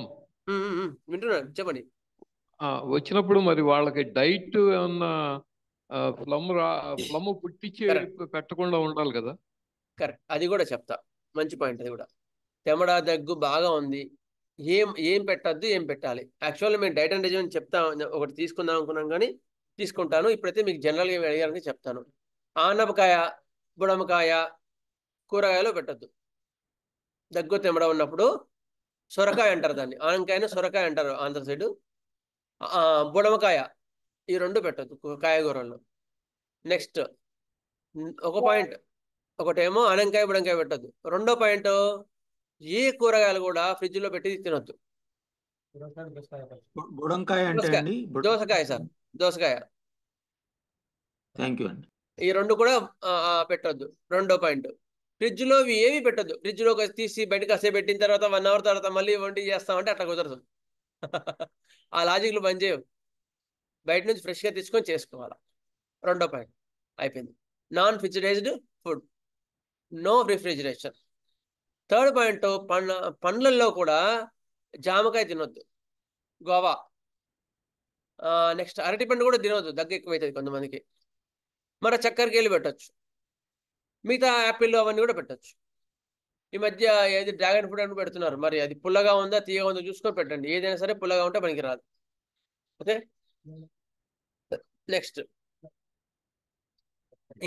వింటున్నాను, చెప్పండి. వచ్చినప్పుడు మరి వాళ్ళకి డైట్ ఏమన్నా ఫ్లమ్ పుట్టించి Correct. పెట్టకుండా ఉండాలి కదా? కరెక్ట్, అది కూడా చెప్తా. మంచి పాయింట్ అది కూడా. తెమడ దగ్గు బాగా ఉంది, ఏం పెట్టద్దు, ఏం పెట్టాలి. యాక్చువల్లీ మేము డైట్ అండ్ రెజిమెంట్ చెప్తా, ఒకటి తీసుకుందాం అనుకున్నాం, కానీ తీసుకుంటాను. ఇప్పుడైతే మీకు జనరల్గా ఏమి అడిగారని చెప్తాను. ఆనపకాయ, బుడమకాయ, కూరగాయలు పెట్టద్దు. దగ్గు తెమడ ఉన్నప్పుడు సొరకాయ అంటారు దాన్ని, ఆనకాయను సొరకాయ అంటారు ఆంధ్ర సైడు. బుడమకాయ, ఈ రెండు పెట్టద్దు కాయగూరల్లో. నెక్స్ట్ ఒక పాయింట్, ఒకటేమో ఆనకాయ బుడంకాయ పెట్టద్దు. రెండో పాయింట్, ఏ కూరగాయలు కూడా ఫ్రిడ్జ్ లో పెట్టి తినొద్దు. బుడంకాయ అంటే అండి? దోసకాయ సార్, దోసకాయ, థ్యాంక్ యూ అండి. ఈ రెండు కూడా పెట్టొద్దు. రెండో పాయింట్, ఫ్రిడ్జ్ లో ఏవి పెట్టద్దు. ఫ్రిడ్జ్ లో తీసి బయటకు కాసేపు పెట్టిన తర్వాత 1 అవర్ తర్వాత మళ్ళీ వండి చేస్తామంటే అట్లా కుదరదు. ఆ లాజిక్లు బంద్ చేయవు, బయట నుంచి ఫ్రెష్ గా తీసుకొని చేసుకోవాలా. రెండో పాయింట్ అయిపోయింది. Non refrigerated food, no refrigeration. Third point, పండ్లల్లో కూడా జామకాయ తినొద్దు, గోవా. నెక్స్ట్ అరటిపండు కూడా తినవద్దు, దగ్గు ఎక్కువైతుంది కొంతమందికి. మరి చక్కెరకేళి పెట్టచ్చు, మిగతా యాపిల్ అవన్నీ కూడా పెట్టచ్చు. ఈ మధ్య ఏది డ్రాగన్ ఫ్రూట్ అని పెడుతున్నారు, మరి అది పుల్లగా ఉందా తీయగా ఉందో చూసుకొని పెట్టండి. ఏదైనా సరే పుల్లగా ఉంటే పనికిరాదు. ఓకే. నెక్స్ట్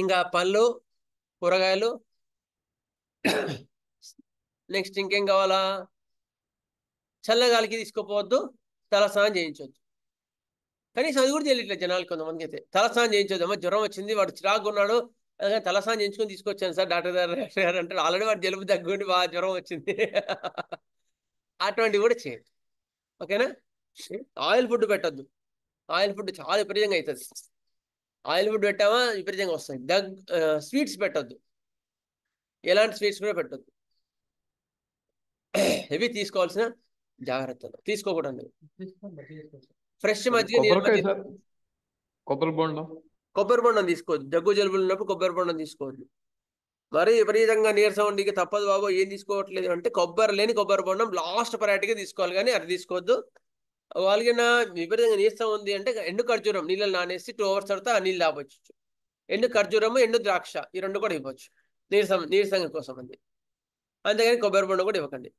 ఇంకా పళ్ళు, కూరగాయలు. నెక్స్ట్ ఇంకేం కావాలా? చల్లగాలికి తీసుకోపోవద్దు, తలస్నానం చేయించవద్దు. కనీసం అది కూడా తెలియట్లేదు జనాలు కొంతమందికి. అయితే తలస్నానం చేయించవద్దు. అమ్మ జ్వరం వచ్చింది, వాడు చిరాకు ఉన్నాడు, అందుకని తలస్నానం చేయించుకొని తీసుకొచ్చాను సార్ డాక్టర్ గారు అంటే, ఆల్రెడీ వాడు జలుబు తగ్గుండి బాగా జ్వరం వచ్చింది. అటువంటివి కూడా చేయండి. ఓకేనా? ఆయిల్ ఫుడ్ పెట్టద్దు, ఆయిల్ ఫుడ్ చాలా విపరీతంగా అవుతుంది. ఆయిల్ ఫుడ్ పెట్టామా విపరీతంగా వస్తుంది. స్వీట్స్ పెట్టద్దు, ఎలాంటి స్వీట్స్ కూడా పెట్టద్దు. ఇవి తీసుకోవాల్సిన జాగ్రత్తలు. తీసుకోకూడదు ఫ్రెష్ మజ్జిగ, కొబ్బరికాయ సార్, కొబ్బరి బొండం కొబ్బరి బొండం తీసుకోవద్దు. దగ్గు జలుబులు ఉన్నప్పుడు కొబ్బరి బొండం తీసుకోవద్దు. మరి విపరీతంగా నీరసం ఉండి ఇక తప్పదు బాబు ఏం తీసుకోవట్లేదు అంటే కొబ్బరి బొండం లాస్ట్ ప్రయారిటీగా తీసుకోవాలి, కానీ అది తీసుకోవద్దు. వాళ్ళకి విపరీతంగా నీరసం ఉంది అంటే ఎండు ఖర్జూరం నీళ్ళని నానేసి 2 hours తర్వాత ఆ నీళ్ళు తాగొచ్చు. ఎండు ఖర్జూరము, ఎండు ద్రాక్ష ఈ 2 కూడా ఇవ్వచ్చు నీరసం కోసం అండి. అంతేగాని కొబ్బరి బొండం కూడా ఇవ్వకండి.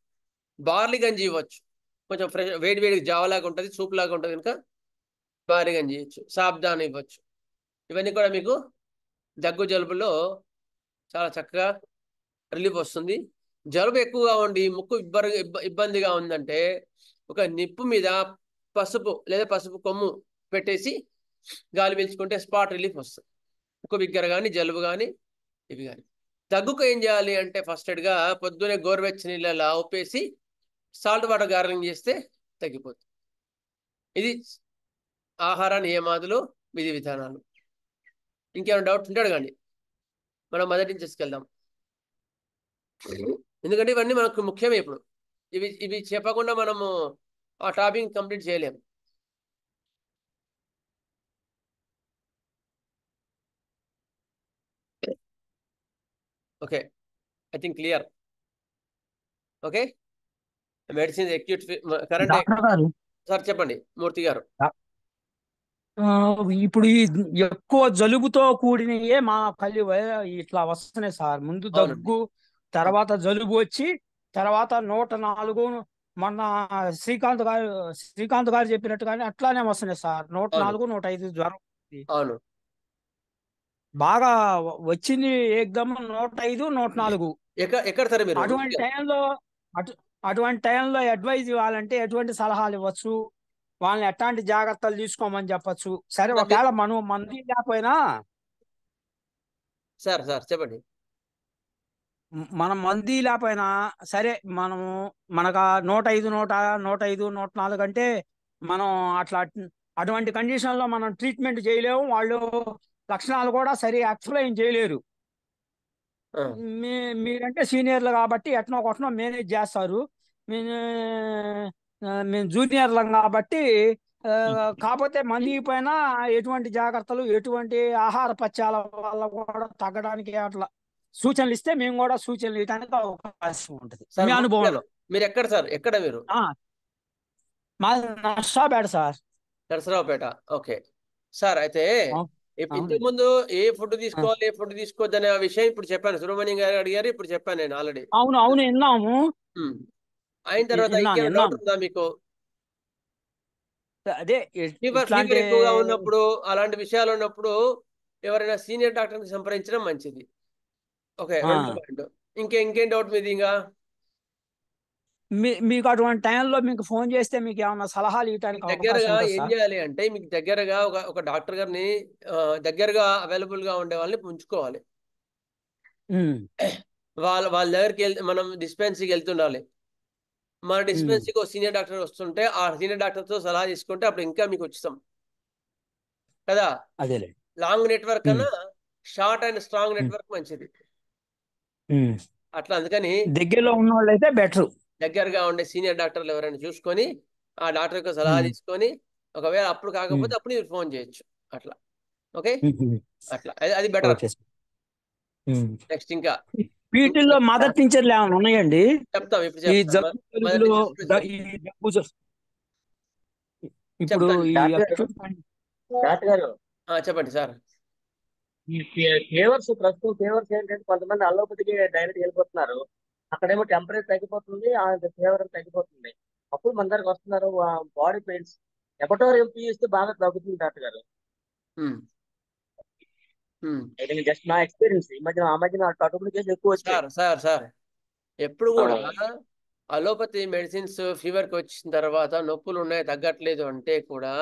బార్లీ గంజి ఇవ్వచ్చు, కొంచెం ఫ్రెష్ వేడి జావలాగా ఉంటుంది, సూప్ లాగా ఉంటుంది కనుక బార్లీ గంజి ఇవ్వచ్చు. సాబ్దాన ఇవ్వచ్చు. ఇవన్నీ కూడా మీకు దగ్గు జలుబులో చాలా చక్కగా రిలీఫ్ వస్తుంది. జలుబు ఎక్కువగా ఉండి ముక్కు ఇబ్బందిగా ఉందంటే ఒక నిప్పు మీద పసుపు లేదా పసుపు కొమ్ము పెట్టేసి గాలి పీల్చుకుంటే స్పాట్ రిలీఫ్ వస్తుంది. ముక్కు బిగ్గర కానీ జలుబు కానీ ఇవి కానీ. దగ్గుకు ఏం చేయాలి అంటే ఫస్ట్ ఎయిడ్గా పొద్దునే గోరువెచ్చని నీళ్ళలా ఉప్పేసి సాల్ట్ వాటర్ గార్గలింగ్ చేస్తే తగ్గిపోతుంది. ఇది ఆహార నియమాదులు, విధి విధానాలు. ఇంకేమైనా డౌట్స్ ఉంటే అడగండి, మనం మొదటి నుంచి తీసుకెళ్దాం. ఎందుకంటే ఇవన్నీ మనకు ముఖ్యమే. ఇప్పుడు ఇవి చెప్పకుండా మనము ఆ టాపిక్ కంప్లీట్ చేయలేము. Okay, I think clear. Okay, medicine acute current. Doctor గారు, సార్ చెప్పండి మూర్తి గారు. ఆ, ఇప్పుడు ఈ ఎక్కువ జలుబుతో కూడినయే మా ఇట్లా వస్తున్నాయి సార్. ముందు అవునండి. దగ్గు, తర్వాత జలుబు వచ్చి, తర్వాత 104 మొన్న శ్రీకాంత్ గారు చెప్పినట్టుగానే అట్లానే వస్తున్నాయి సార్. 104, 105 జ్వరం అవును, బాగా వచ్చింది. ఏకదమ్ 105, 104. ఎక్కడ సార్ మీరు? అటువంటి టైంలో అడ్వైజ్ ఇవ్వాలంటే ఎటువంటి సలహాలు ఇవ్వచ్చు? వాళ్ళని ఎట్లాంటి జాగ్రత్తలు తీసుకోమని చెప్పచ్చు? సరే, ఒకవేళ మనం మంది లేకపోయినా, సార్ చెప్పండి. మనం మంది లేకపోయినా సరే, మనకు 105, 104 అంటే మనం అటువంటి కండిషన్లో మనం ట్రీట్మెంట్ చేయలేము. వాళ్ళు లక్షణాలు కూడా సరి ఎక్స్ప్లెయిన్ చేయలేరు. మీరంటే సీనియర్లు కాబట్టి ఎట్నో కొట్టనో మేనేజ్ చేస్తారు. మేము జూనియర్లం కాబట్టి, కాకపోతే మంది పైన ఎటువంటి జాగ్రత్తలు, ఎటువంటి ఆహార పథ్యాల వల్ల కూడా తగ్గడానికి అట్లా సూచనలు ఇస్తే మేము కూడా సూచనలు ఇవ్వడానికి అవకాశం ఉంటుంది మీ అనుభవంలో. మీరు ఎక్కడ సార్? ఎక్కడ మీరు? మాది Narsapeta sir. Narasaraopet. Okay sir. అయితే ఇంతకు ముందు ఏ ఫుడ్ తీసుకోవాలి, ఏ ఫుడ్ తీసుకోవద్దు అనే విషయం ఇప్పుడు చెప్పాను. సుబ్రహ్మణ్యం గారు అడిగారు, ఇప్పుడు చెప్పాను నేను ఆల్రెడీ. అవును విన్నాము. అయిన తర్వాత ఇంకేమైనా డౌట్ ఉందా మీకు? అదే ఫీవర్ ఎక్కువగా ఉన్నప్పుడు, అలాంటి విషయాలు ఉన్నప్పుడు ఎవరైనా సీనియర్ డాక్టర్ని సంప్రదించడం మంచిది. ఓకే, రెండో పాయింట్. ఇంకేం డౌట్ మీది? ఇంకా మీకు అటువంటి టైంలో మీకు ఫోన్ చేస్తే మీకు ఏమన్నా సలహాలు ఇవ్వడానికి దగ్గరగా ఏం చేయాలి అంటే, మీకు దగ్గరగా ఒక డాక్టర్ గారిని దగ్గరగా అవైలబుల్ గా ఉండే వాళ్ళని ఉంచుకోవాలి. వాళ్ళ దగ్గరికి మనం డిస్పెన్సరీకి వెళ్తుండాలి. మన డిస్పెన్సరీకి ఒక సీనియర్ డాక్టర్ వస్తుంటే ఆ సీనియర్ డాక్టర్ తో సలహా తీసుకుంటే అప్పుడు ఇంకా మీకు వచ్చిస్తాం కదా. లాంగ్ నెట్వర్క్ కన్నా షార్ట్ అండ్ స్ట్రాంగ్ నెట్వర్క్ మంచిది. అట్లా అందుకని దగ్గరలో ఉన్న వాళ్ళు అయితే బెటర్. దగ్గరగా ఉండే సీనియర్ డాక్టర్లు ఎవరైనా చూసుకొని ఆ డాక్టర్ యొక్క సలహా తీసుకొని, ఒకవేళ అప్పుడు కాకపోతే అప్పుడు మీరు ఫోన్ చేయొచ్చు. అట్లా ఓకే, అట్లా అది బెటర్. నెక్స్ట్ ఇంకా వీటిల్లో మదర్ టీచర్లు ఏమైనా ఉన్నాయండి? చెప్తాం ఇప్పుడు. ఇప్పుడు చెప్పండి సార్. ఈ ఫీవర్స్ ఏంటంటే కొంతమంది అలోపతికి డైరెక్ట్ వెళ్ళిపోతున్నారు. అక్కడేమో టెంపరేచర్ తగ్గిపోతుంది, ఫీవర్ తగ్గిపోతుంది. అప్పుడు మన దగ్గరకు వస్తున్నారు బాడీ పెయిన్స్. ఎబటోరియం పీ ఇస్తే బాగా తగ్గుతుంది డాక్టర్ గారు. జస్ట్ నా ఎక్స్పీరియన్స్. ఆ మధ్యన అటువంటి కేసులు ఎక్కువ వచ్చాయి. సార్ ఎప్పుడు కూడా అలోపతి మెడిసిన్స్ ఫీవర్ కి వచ్చిన తర్వాత నొప్పులు ఉన్నాయి తగ్గట్లేదు అంటే కూడా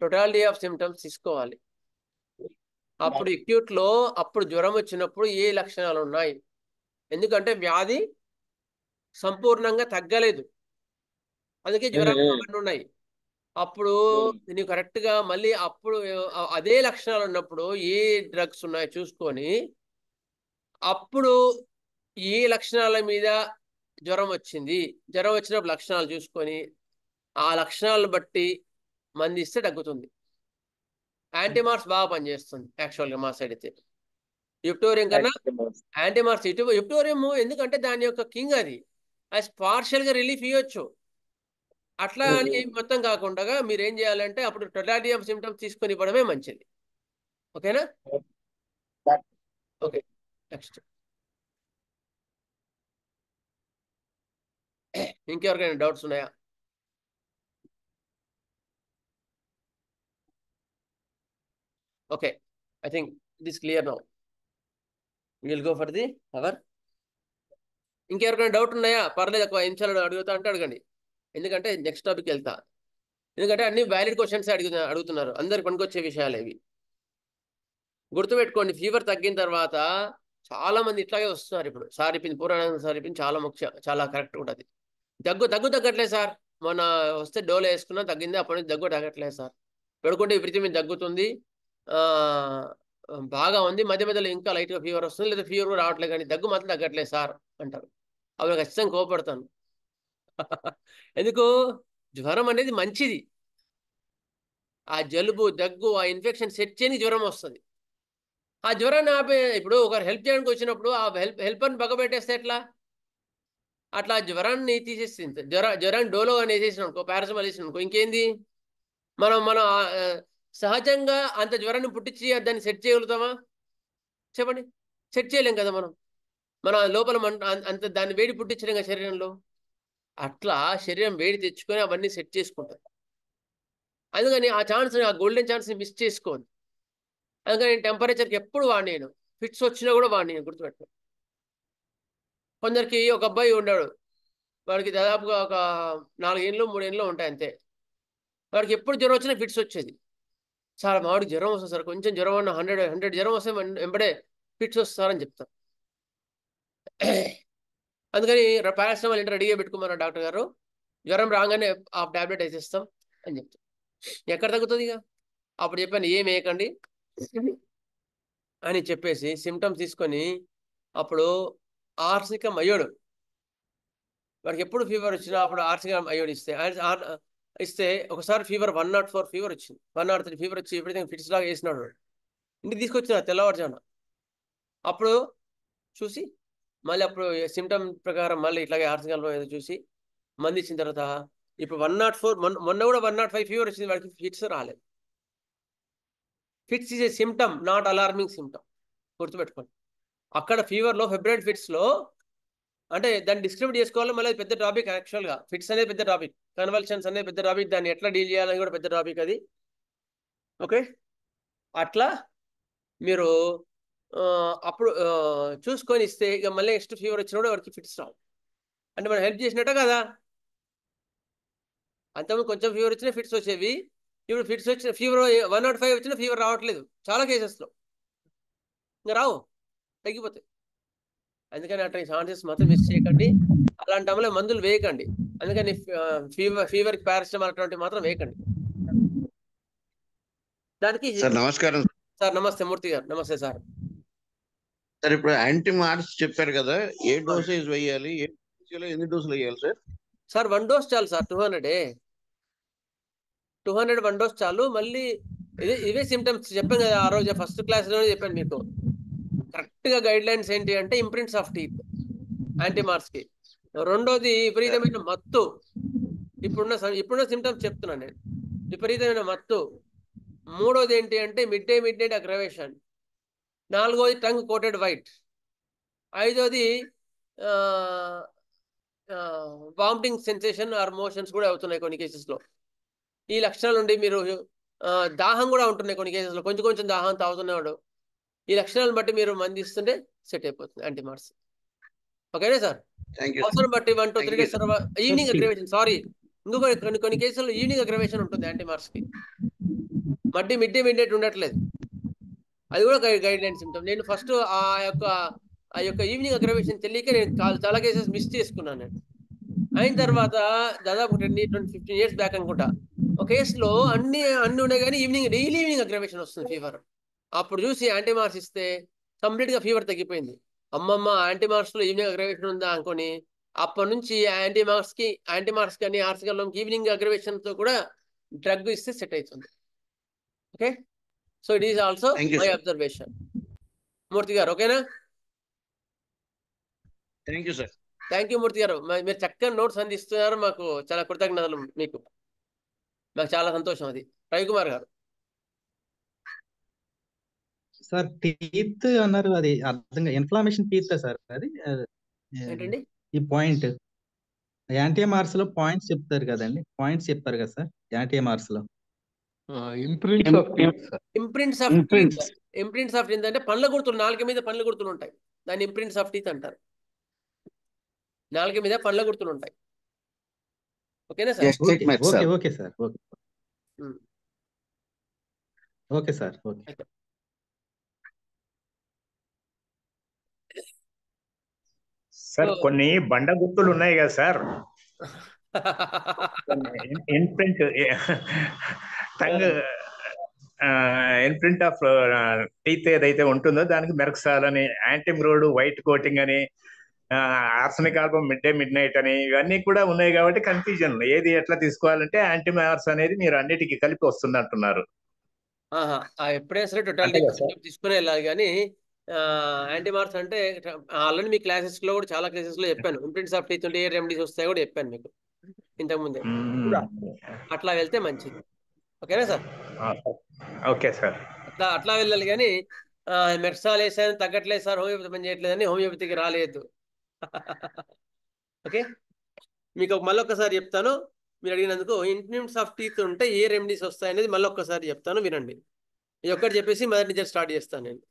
టోటాలిటీ ఆఫ్ సిమ్టమ్స్ తీసుకోవాలి. అప్పుడు అక్యూట్ లో అప్పుడు జ్వరం వచ్చినప్పుడు ఏ లక్షణాలు ఉన్నాయి, ఎందుకంటే వ్యాధి సంపూర్ణంగా తగ్గలేదు, అందుకే జ్వరం అవన్నీ ఉన్నాయి. అప్పుడు నీకు కరెక్ట్ గా మళ్ళీ అప్పుడు అదే లక్షణాలు ఉన్నప్పుడు ఏ డ్రగ్స్ ఉన్నాయో చూసుకొని అప్పుడు ఏ లక్షణాల మీద జ్వరం వచ్చినప్పుడు లక్షణాలు చూసుకొని ఆ లక్షణాలను బట్టి మంది ఇస్తే తగ్గుతుంది. యాంటీమార్స్ బాగా పనిచేస్తుంది యాక్చువల్గా మా సైడ్ అయితే. యుప్టోరియం కన్నా యాంటీమార్స్ యుప్టోరియం ఎందుకంటే దాని యొక్క కింగ్ అది పార్షియల్ గా రిలీఫ్ ఇవ్వచ్చు. అట్లా అని మొత్తం కాకుండా మీరు ఏం చేయాలంటే అప్పుడు టొటాలిటీ ఆఫ్ సిమ్టమ్స్ తీసుకొని ఇవ్వడమే మంచిది. ఓకేనా? ఓకే, నెక్స్ట్ ఇంకెవరికైనా డౌట్స్ ఉన్నాయా? Okay, I think it is clear now. Will go for the hour. ఇంకెవరికైనా డౌట్ ఉన్నాయా? పర్లేదు, ఒక నిమిషాలు అడుగుతా అంటే అడగండి, ఎందుకంటే నెక్స్ట్ టాపిక్ వెళ్తా. ఎందుకంటే అన్ని వ్యాలిడ్ క్వశ్చన్స్ అడుగుతున్నారు, అందరికి పనికొచ్చే విషయాలు ఇవి. గుర్తుపెట్టుకోండి, ఫీవర్ తగ్గిన తర్వాత చాలా మంది ఇట్లాగే వస్తున్నారు. ఇప్పుడు సార్ చెప్పింది, పూర్వానంద సార్ చెప్పింది చాలా ముఖ్యం, చాలా కరెక్ట్ ఉంటుంది. తగ్గట్లేదు సార్, మొన్న వస్తే డోలో వేసుకున్నా తగ్గింది, అప్పటి నుంచి దగ్గు తగ్గట్లేదు సార్. పడుకుంటే విపరీతమైన తగ్గుతుంది, బాగా ఉంది, మధ్య మధ్యలో ఇంకా లైట్గా ఫీవర్ వస్తుంది, లేదా ఫీవర్ కూడా రావట్లేదు, కానీ దగ్గు మాత్రం తగ్గట్లేదు సార్ అంటారు. అవి ఖచ్చితంగా కోపడతాను. ఎందుకు? జ్వరం అనేది మంచిది. ఆ జలుబు దగ్గు ఆ ఇన్ఫెక్షన్ సెట్ చేయని జ్వరం వస్తుంది. ఆ జ్వరాన్ని ఆపే, ఇప్పుడు ఒకరు హెల్ప్ చేయడానికి వచ్చినప్పుడు ఆ హెల్పర్ని పగబెట్టేస్తే ఎట్లా? అట్లా జ్వరాన్ని తీసేసింది. జ్వరాన్ని డోలో అని వేసేసిన అనుకో, పారాసిటమాల్ వేసిన అనుకో, ఇంకేంది? మనం సహజంగా అంత జ్వరాన్ని పుట్టించి దాన్ని సెట్ చేయగలుగుతామా? చెప్పండి, సెట్ చేయలేం కదా. మన లోపల అంత దాన్ని వేడి పుట్టించలేం కదా శరీరంలో. అట్లా శరీరం వేడి తెచ్చుకొని అవన్నీ సెట్ చేసుకుంటారు. అందుకని ఆ గోల్డెన్ ఛాన్స్ని మిస్ చేసుకోవద్దు. అందుకని టెంపరేచర్కి ఎప్పుడు వాడినాను, ఫిట్స్ వచ్చినా కూడా వాడినాను, గుర్తుపెట్టు. కొందరికి ఒక అబ్బాయి ఉన్నాడు, వాడికి దాదాపుగా ఒక 4 ఏళ్ళు 3 ఏళ్ళు ఉంటాయి అంతే. వాడికి ఎప్పుడు జ్వరం వచ్చినా ఫిట్స్ వచ్చేది. సార్ మావాడికి జ్వరం వస్తుంది సార్, కొంచెం జ్వరం అన్న 100 జ్వరం వస్తే వెంబడే ఫిట్స్ వస్తారని చెప్తాను. అందుకని పారాసిటమాల్ ఇంటర్ రెడీగా పెట్టుకోమన్నారు డాక్టర్ గారు, జ్వరం రాగానే ఆ టాబ్లెట్ వేసేస్తాం అని చెప్తాం. ఎక్కడ తగ్గుతుంది ఇక? అప్పుడు చెప్పాను, ఏం వేయకండి అని చెప్పేసి సిమ్టమ్స్ తీసుకొని అప్పుడు ఆర్సికం అయ్యోడు. వాడికి ఎప్పుడు ఫీవర్ వచ్చినా అప్పుడు ఆర్సికం అయ్యోడు ఇస్తే ఒకసారి ఫీవర్ 104 ఫీవర్ వచ్చింది, 103 ఫీవర్ వచ్చి ఎప్పుడైతే ఫిట్స్ లాగా వేసినాడు. ఇంటికి తీసుకొచ్చిన తెల్లవారుజామున. అప్పుడు చూసి మళ్ళీ అప్పుడు సిమ్టమ్ ప్రకారం మళ్ళీ ఇట్లాగే ఆర్సికం ఏదో చూసి మంది ఇచ్చిన తర్వాత ఇప్పుడు 104, మొన్న కూడా 105 ఫీవర్ వచ్చింది, వాడికి ఫిట్స్ రాలేదు. Fits is a symptom, not alarming symptom, గుర్తుపెట్టుకోండి. అక్కడ ఫీవర్లో ఫెబ్రవరి ఫిట్స్లో అంటే దాన్ని డిస్క్రిమినేట్ చేసుకోవాలి. మళ్ళీ పెద్ద టాపిక్, యాక్చువల్గా ఫిట్స్ అనేది పెద్ద టాపిక్, కన్వల్షన్స్ అనేది పెద్ద టాపిక్, దాన్ని ఎట్లా డీల్ చేయాలని కూడా పెద్ద టాపిక్ అది. ఓకే, అట్లా మీరు అప్పుడు చూసుకొని ఇస్తే ఇక మళ్ళీ నెక్స్ట్ ఫీవర్ వచ్చినప్పుడు వాడికి ఫిట్స్ రావు. అంటే మనం హెల్ప్ చేసినట్టే కదా. అంతకుముందు కొంచెం ఫీవర్ వచ్చినా ఫిట్స్ వచ్చేవి, ఇప్పుడు ఫిట్స్ వచ్చిన ఫీవర్ 105 వచ్చినా ఫీవర్ రావట్లేదు చాలా కేసెస్లో, ఇంకా రావు, తగ్గిపోతాయి. అందుకని అట్లా ఛాన్సెస్ మాత్రం మిస్ చేయకండి. అలాంటి అమలు మందులు వేయకండి. అందుకని ఫీవర్కి పారాసిటమాల్ అటువంటి మాత్రం వేయకండి. దానికి సార్ నమస్కారం. సార్ నమస్తే మూర్తి గారు. నమస్తే సార్. సార్ ఇప్పుడు యాంటీ మార్స్ చెప్పారు కదా, ఏ డోసేజ్ వేయాలి, ఎన్ని డోసులు వేయాలి సార్? సార్ 1 డోస్ చాలు సార్, 200 1 డోస్ చాలు. మళ్ళీ ఇవే సిమ్టమ్స్ చెప్పాను కదా ఆ రోజు ఫస్ట్ క్లాస్లోనే చెప్పాను మీకు. కరెక్ట్గా గైడ్ లైన్స్ ఏంటి అంటే ఇంప్రింట్స్ ఆఫ్ టీత్ యాంటీమార్స్కి. రెండోది విపరీతమైన మత్తు. ఇప్పుడున్న సిమ్టమ్స్ చెప్తున్నాను నేను, విపరీతమైన మత్తు. మూడోది ఏంటి అంటే మిడ్ నైట్ అగ్రవేషన్. నాలుగోది టంగ్ కోటెడ్ వైట్. ఐదోది వామిటింగ్ సెన్సేషన్ ఆర్ మోషన్స్ కూడా అవుతున్నాయి కొన్ని కేసెస్లో. ఈ లక్షణాలు ఉండి మీరు దాహం కూడా ఉంటున్నాయి కొన్ని కేసెస్లో, కొంచెం దాహం తాగుతున్నాడు. ఈ లక్షణాలను బట్టి మీరు మంది ఇస్తుంటే సెట్ అయిపోతుంది యాంటీమార్స్. ఓకేనా సార్? అవసరం బట్టి 1 to 3 డేస్ తర్వాత ఈవినింగ్ అగ్రవేషన్, సారీ ఇంకొక కొన్ని కేసుల్లో ఈవినింగ్ అగ్రవేషన్ ఉంటుంది యాంటీమార్స్కి. మిడ్ నైట్ ఉండట్లేదు, అది కూడా గైడ్ లైన్ సిమ్టమ్. నేను ఫస్ట్ ఆ యొక్క ఈవినింగ్ అగ్రవేషన్ తెలియక నేను చాలా కేసెస్ మిస్ చేసుకున్నాను. నేను అయిన తర్వాత దాదాపు 10-15 years బ్యాక్ అనుకుంటా, ఒక కేసులో అన్ని ఉన్నాయి కానీ డైలీ ఈవినింగ్ అగ్రవేషన్ వస్తుంది ఫీవర్. అప్పుడు చూసి యాంటీమార్స్ ఇస్తే కంప్లీట్గా ఫీవర్ తగ్గిపోయింది. అమ్మమ్మ యాంటీమార్స్లో ఈవినింగ్ అగ్రవేషన్ ఉందా అనుకొని అప్పటి నుంచి యాంటీమార్స్ కానీ ఆర్సికల్లోకి ఈవినింగ్ అగ్రవేషన్తో కూడా డ్రగ్ ఇస్తే సెట్ అవుతుంది. Okay, so it is also my observation. Murthy గారు. ఓకేనా? Thank you sir. Thank you Murthy గారు. మీరు చక్కని నోట్స్ అందిస్తున్నారు. మాకు చాలా కృతజ్ఞతలు. మీకు నాకు చాలా సంతోషం. అది రవికుమార్ గారు. సార్ టీత్ అన్నారు, అది అర్థంగా ఇన్ఫ్లామేషన్ టీత్ సార్ అది ఏంటండి ఈ పాయింట్ యాంటీఎంఆర్స్ లో పాయింట్స్ చెప్తారు కదండి, పాయింట్స్ చెప్తారు కదా సార్ యాంటీఎంఆర్స్ లో. Imprints of teeth sir. Imprints of teeth. Imprints of teeth అంటే పండ్ల గుర్తులు, నాలుక మీద పండ్ల గుర్తులు ఉంటాయి. దాన్ని ఇంప్రింట్స్ ఆఫ్ టీత్ అంటారు. నాలుక మీద పండ్ల గుర్తులు ఉంటాయి. ఓకేనా sir? Okay okay sir. Okay okay sir. Okay sir కొన్ని బండ గుర్తులు ఉన్నాయి కదా sir, imprint tongue imprint of teeth ఏదైతే ఉంటుందో దానికి మెర్క్సాల్ అని, యాంటీమ్రోడ్ వైట్ కోటింగ్ అని, ఆర్సనిక్ ఆల్బమ్ మిడ్ నైట్ అని, ఇవన్నీ కూడా ఉన్నాయి కాబట్టి కన్ఫ్యూజన్ ఏది ఎట్లా తీసుకోవాలంటే యాంటీమార్స్ అనేది మీరు అన్నిటికీ కలిపి వస్తుంది అంటున్నారు. ఎప్పుడైనా సరే టోటాలిటీ తీసుకునే వెళ్ళాలి. కానీ యాంటీమార్స్ అంటే ఆల్రెడీ మీ క్లాసెస్ లో కూడా చాలా క్లాసెస్ లో చెప్పాను. ఇంప్రింట్స్ ఆఫ్ టీత్ ఉంటే ఏ రెమెడీస్ వస్తాయో కూడా చెప్పాను మీకు ఇంతకుముందే. అట్లా వెళ్తే మంచిది. ఓకేనా సార్? Okay sir. అట్లా వెళ్ళాలి. కానీ మెర్సాల్ వేసాను తగ్గట్లేదు సార్, హోమియోపతి పని చేయట్లేదని హోమియోపతికి రాలేదు. ఓకే, మీకు మళ్ళొక్కసారి చెప్తాను. మీరు అడిగినందుకు ఇంప్రింట్స్ ఆఫ్ టీత్ ఉంటే ఏ రెమెడీస్ వస్తాయనేది మళ్ళొక్కసారి చెప్తాను, వినండి. ఇది ఒక్కటి చెప్పేసి మొదటి నుంచి స్టార్ట్ చేస్తాను నేను.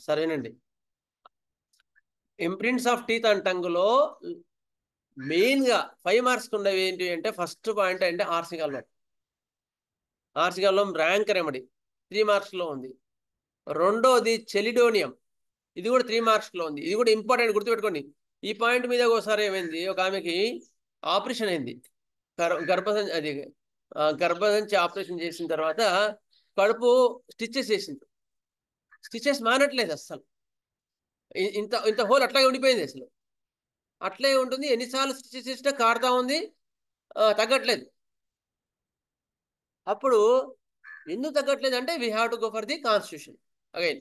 సరేనండి. ఇంప్రింట్స్ ఆఫ్ టీత్ అండ్ టంగులో మెయిన్ గా 5 మార్క్స్ ఉండేవి ఏంటి అంటే, ఫస్ట్ పాయింట్ అంటే ఆర్సికల్వం. ఆర్సికల్వం ర్యాంక్ రెమెడీ 3 మార్క్స్ లో ఉంది. రెండోది చెలిడోనియం, ఇది కూడా 3 మార్క్స్ లో ఉంది. ఇది కూడా ఇంపార్టెంట్, గుర్తుపెట్టుకోండి. ఈ పాయింట్ మీద ఒకసారి ఏమైంది, ఒక ఆమెకి ఆపరేషన్ అయింది, గర్భసంచి ఆపరేషన్ చేసిన తర్వాత కడుపు స్టిచెస్ చేసింది. స్టిచెస్ మానట్లేదు అస్సలు, ఇంత హోల్ అట్లాగే ఉండిపోయింది. అసలు అట్లే ఉంటుంది. ఎన్నిసార్లు స్టిచెస్ చేసినా కారుతా ఉంది, తగ్గట్లేదు. అప్పుడు ఎందుకు తగ్గట్లేదు అంటే we have to go for the constitution again.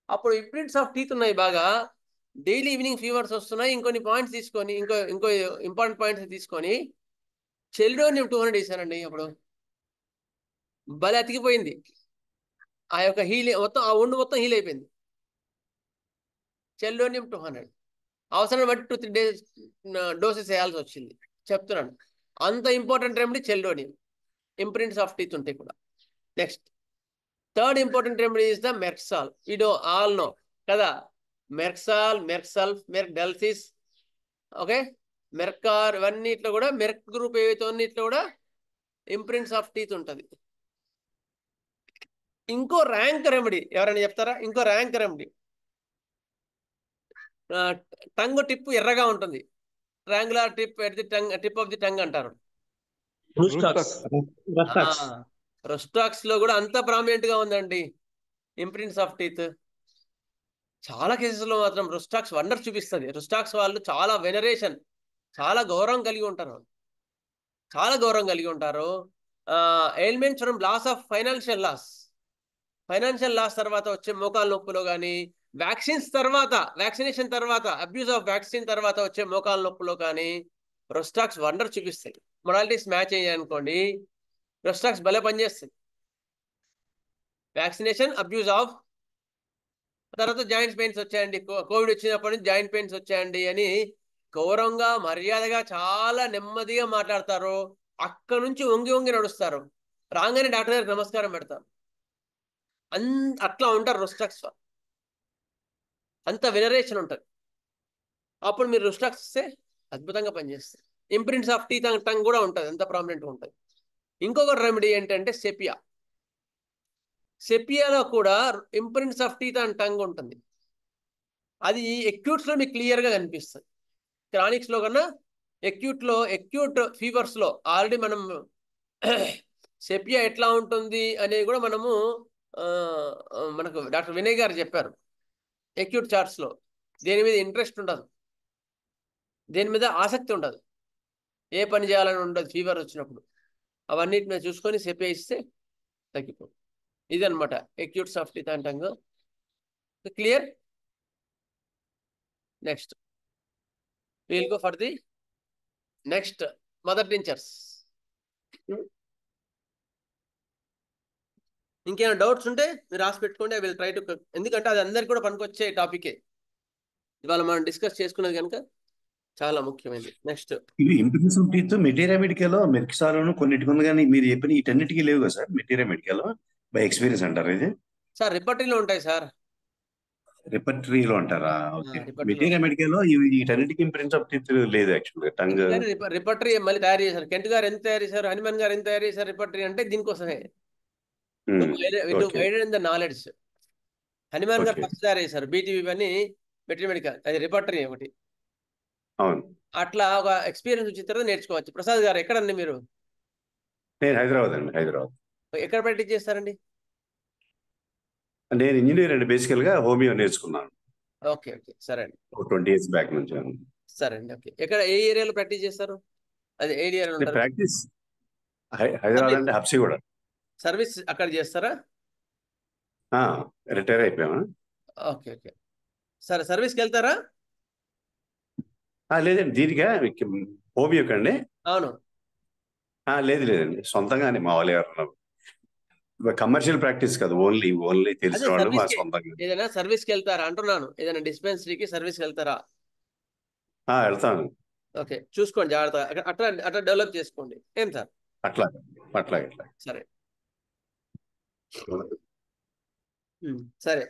అప్పుడు ఇంప్రింట్స్ ఆఫ్ టీత్ ఉన్నాయి బాగా, డైలీ ఈవినింగ్ ఫీవర్స్ వస్తున్నాయి. ఇంకొన్ని పాయింట్స్ తీసుకొని, ఇంకో ఇంపార్టెంట్ పాయింట్స్ తీసుకొని చెల్డోనియం 200 వేసానండి. అప్పుడు భలే అతికిపోయింది. ఆ యొక్క హీల్ మొత్తం, ఆ ఉండు మొత్తం హీల్ అయిపోయింది. చెల్డోనియం 200 అవసరం బట్టి 2-3 డేస్ డోసెస్ వేయాల్సి వచ్చింది. చెప్తున్నాను, అంత important remedy chelidonium, imprints of teeth ఉంటాయి కూడా. Next third important remedy is the merc sol. ఇడో ఆల్ నో కదా, merc sol, merc sulph, merc dulcis, okay, merc cor, ఇవన్నిట్లో కూడా మెర్క్ గ్రూప్ ఏవైతే ఉన్నిట్లో కూడా ఇంప్రింట్స్ ఆఫ్ టీత్ ఉంటుంది. ఇంకో ర్యాంక్ రెమెడీ ఎవరైనా చెప్తారా? ఇంకో ర్యాంక్ రెమెడీ, టంగ్ టిప్ ఎర్రగా ఉంటుంది, triangular tip at the tongue, tip of the tongue అంటారు. రొస్టాక్స్ లో కూడా అంత ప్రామినెంట్ గా ఉందండి ఇంప్రింట్స్ ఆఫ్ టీత్. చాలా కేసెస్ లో మాత్రం రొస్టాక్స్ వండర్ చూపిస్తుంది. రొస్టాక్స్ వాళ్ళు చాలా వెనరేషన్, చాలా గౌరవం కలిగి ఉంటారు, చాలా గౌరవం కలిగి ఉంటారు. Ailments from loss of financial loss తర్వాత వచ్చే మోకాల నొప్పులో కానీ, వ్యాక్సినేషన్ తర్వాత, అబ్యూస్ ఆఫ్ వ్యాక్సిన్ తర్వాత వచ్చే మోకాల నొప్పులో కానీ రొస్టాక్స్ వండర్ చూపిస్తాయి. మొడాలిటీస్ మ్యాచ్ అయ్యాయి అనుకోండి, రొస్టాక్స్ భలే పనిచేస్తుంది. వ్యాక్సినేషన్, అబ్యూస్ ఆఫ్, తర్వాత జాయింట్ పెయిన్స్ వచ్చాయండి, కోవిడ్ వచ్చినప్పటి నుంచి జాయింట్ పెయిన్స్ వచ్చాయండి అని గౌరవంగా, మర్యాదగా, చాలా నెమ్మదిగా మాట్లాడతారు. అక్కడ నుంచి వంగి నడుస్తారు. రాగానే డాక్టర్ గారికి నమస్కారం పెడతారు. అట్లా ఉంటారు రొస్టాక్స్, అంత వెనరేషన్ ఉంటుంది. అప్పుడు మీరు రొస్టాక్స్ ఇస్తే అద్భుతంగా పనిచేస్తారు. Imprints of teeth and tongue కూడా ఉంటుంది, అంత ప్రామినెంట్గా ఉంటుంది. ఇంకొక రెమెడీ ఏంటంటే సెపియా. సెపియాలో కూడా imprints of teeth and tongue ఉంటుంది. అది ఎక్యూట్స్లో మీకు క్లియర్గా కనిపిస్తుంది. క్రానిక్స్లో కన్నా ఎక్యూట్ ఫీవర్స్లో ఆల్రెడీ మనం సెపియా ఎట్లా ఉంటుంది అనేది కూడా మనము మనకు డాక్టర్ వినయ్ గారు చెప్పారు. ఎక్యూట్ చార్ట్స్లో దేని మీద ఇంట్రెస్ట్ ఉండదు, దేని మీద ఆసక్తి ఉండదు, ఏ పని చేయాలని ఉండదు. ఫీవర్ వచ్చినప్పుడు అవన్నిటి మీద చూసుకొని సెపియా ఇస్తే తగ్గిపోతుంది. ఇదనమాట acute soft teeth and tongue. Clear? Next we'll go for the next mother tinctures. ఇంకేమైనా డౌట్స్ ఉంటే మీరు రాసి పెట్టుకోండి. ఐ విల్ ట్రై టు, ఎందుకంటే అది అందరికి కూడా పనికొచ్చే టాపికే ఇవాళ మనం డిస్కస్ చేసుకున్నది కనుక చాలా ముఖ్యమైనది. నెక్స్ట్ ఇవి imprints of teeth material medical మెర్క్సాలోను కొన్నిటికి ఉంది, కానీ మీరు చెప్పిన వీటన్నిటికీ లేవు కదా sir material medical by experience అంటారు ఇది సార్? రిపర్టరీలో ఉంటాయి సార్. రిపర్టరీలో అంటారా? ఓకే. రిపర్టరీలో మెటీరియల్ మెడికల్ వీటన్నిటికీ ఇంప్రింట్స్ ఆఫ్ టీత్ లేదు యాక్చువల్గా. టంగ్ రిపర్టరీ మళ్ళీ తయారు చేశారు. కెంట్ గారు ఎంత తయారు చేశారు, హనుమాన్ గారు ఎంత తయారు చేశారు రిపర్టరీ అంటే దీనికోసమే. వైడెడ్ ఇన్ ద నాలెడ్జ్. హనుమాన్ గారు ఫస్ట్ తయారు చేశారు బీటీవీ అని మెటీరియల్ మెడికల్, అది రిపర్టరీ ఒకటి. అవును. అట్లా ఒక ఎక్స్పీరియన్స్ వచ్చిన తర్వాత నేర్చుకోవచ్చు. ప్రసాద్ గారు ఎక్కడండి మీరు? నేను హైదరాబాద్ అండి. హైదరాబాద్. ఎక్కడ ప్రాక్టీస్ చేస్తారండి? నేను ఇంజనీర్ అండి, బేసికల్ గా హోమియో నేర్చుకున్నాను. ఓకే ఓకే, సరే అండి. 20 years బ్యాక్ నుంచి. సరే అండి. ఓకే, ఎక్కడ ఏ ఏరియాలో ప్రాక్టీస్ చేస్తారు? అది ఏ ఏరియాలో ఉంటారు? ప్రాక్టీస్ హైదరాబాద్ అంటే హబ్సిగూడ. సర్వీస్ అక్కడ చేస్తారా? రిటైర్ అయిపోయామా? ఓకే ఓకే, సరే. సర్వీస్కి వెళ్తారా? లేదండి, దీనికా హోమియోకి అండి? అవును. లేదండి, సొంతంగానే మా వాళ్ళు ఎవరు కమర్షియల్ ప్రాక్టీస్ కాదు, ఓన్లీ తెలిసిన వాళ్ళు మా సొంతంగా. ఏదైనా సర్వీస్కి వెళ్తారా అంటున్నాను, ఏదైనా డిస్పెన్సరీకి సర్వీస్కి వెళ్తారా? వెళ్తాను. ఓకే, చూసుకోండి జాగ్రత్తగా, అట్లా అట్లా డెవలప్ చేసుకోండి. ఏం సార్? అట్లా సరే సరే.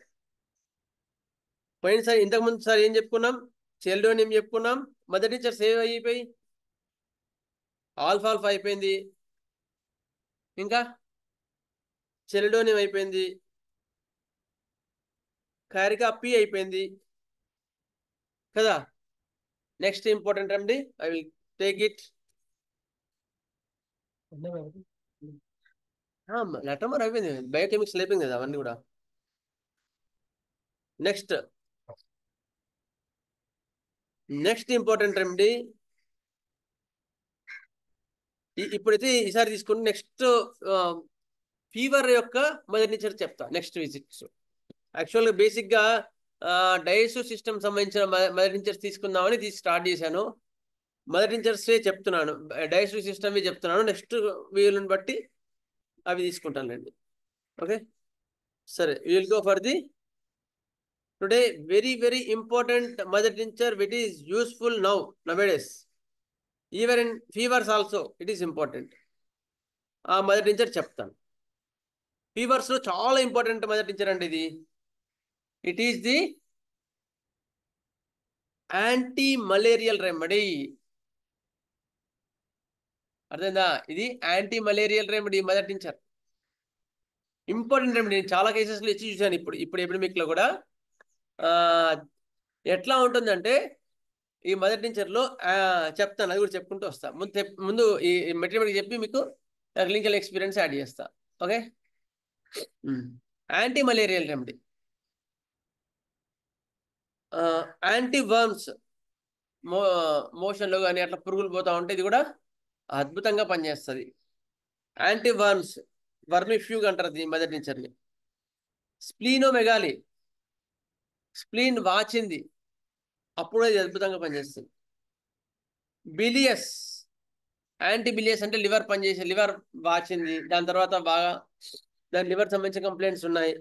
పోయినసారి ఇంతకుముందు సార్ ఏం చెప్పుకున్నాం? చెల్డోన్ ఏం చెప్పుకున్నాం? మదర్ టీచర్ సేవ్ అయిపోయి ఆల్ఫా అయిపోయింది, ఇంకా చెల్డోనియం అయిపోయింది, కారికా పి అయిపోయింది కదా. Next important remedy, I will take it. లెటమర్ అయిపోయింది, బయోకెమిక్స్ అయిపోయింది కదా అవన్నీ కూడా. నెక్స్ట్ ఇంపార్టెంట్ రెమెడీ ఇప్పుడైతే ఈసారి తీసుకుంటే నెక్స్ట్ ఫీవర్ యొక్క మదర్ నేచర్ చెప్తా నెక్స్ట్ విజిట్స్. యాక్చువల్గా బేసిక్గా డైజెస్టివ్ సిస్టమ్ సంబంధించిన మదర్ నేచర్స్ తీసుకుందామని స్టార్ట్ చేశాను. మదర్ నేచర్సే చెప్తున్నాను, డైజెస్టివ్ సిస్టమ్ చెప్తున్నాను. నెక్స్ట్ వీళ్ళని బట్టి అవి తీసుకుంటానండి. ఓకే, సరే. Will go for the today very important mother tincture which is useful nowadays. Even in fevers also it is important. ఆ మదర్ టించర్ చెప్తాను. ఫీవర్స్ లో చాలా ఇంపార్టెంట్ మదర్ టించర్ అంటే ఇది. It is the anti malarial remedy. అర్థమైందా? ఇది anti malarial remedy mother tincture. Important remedy. నేను చాలా కేసెస్లో ఇచ్చి చూశాను. ఇప్పుడు ఎపిడమిక్ లో కూడా ఎట్లా ఉంటుందంటే ఈ మదర్ టించర్లో చెప్తాను, అది కూడా చెప్పుకుంటూ వస్తా. ముందు ఈ మెటీరియల్ చెప్పి మీకు క్లినికల్ ఎక్స్పీరియన్స్ యాడ్ చేస్తా. Okay, anti malarial remedy. Anti worms మోషన్లో కానీ అట్లా పురుగులు పోతా ఉంటే ఇది కూడా అద్భుతంగా పనిచేస్తుంది. యాంటీ వర్మ్స్, వర్మిఫ్యూగ్ అంటారు దీని మదర్ టించర్ని. స్ప్లీనోమెగాలి, స్ప్లీన్ వాచింది, అప్పుడు ఇది అద్భుతంగా పనిచేస్తుంది. బిలియస్, యాంటీ బిలియస్ అంటే లివర్ పనిచేసే, లివర్ వాచింది, దాని తర్వాత బాగా దాని లివర్ సంబంధించిన కంప్లైంట్స్ ఉన్నాయి,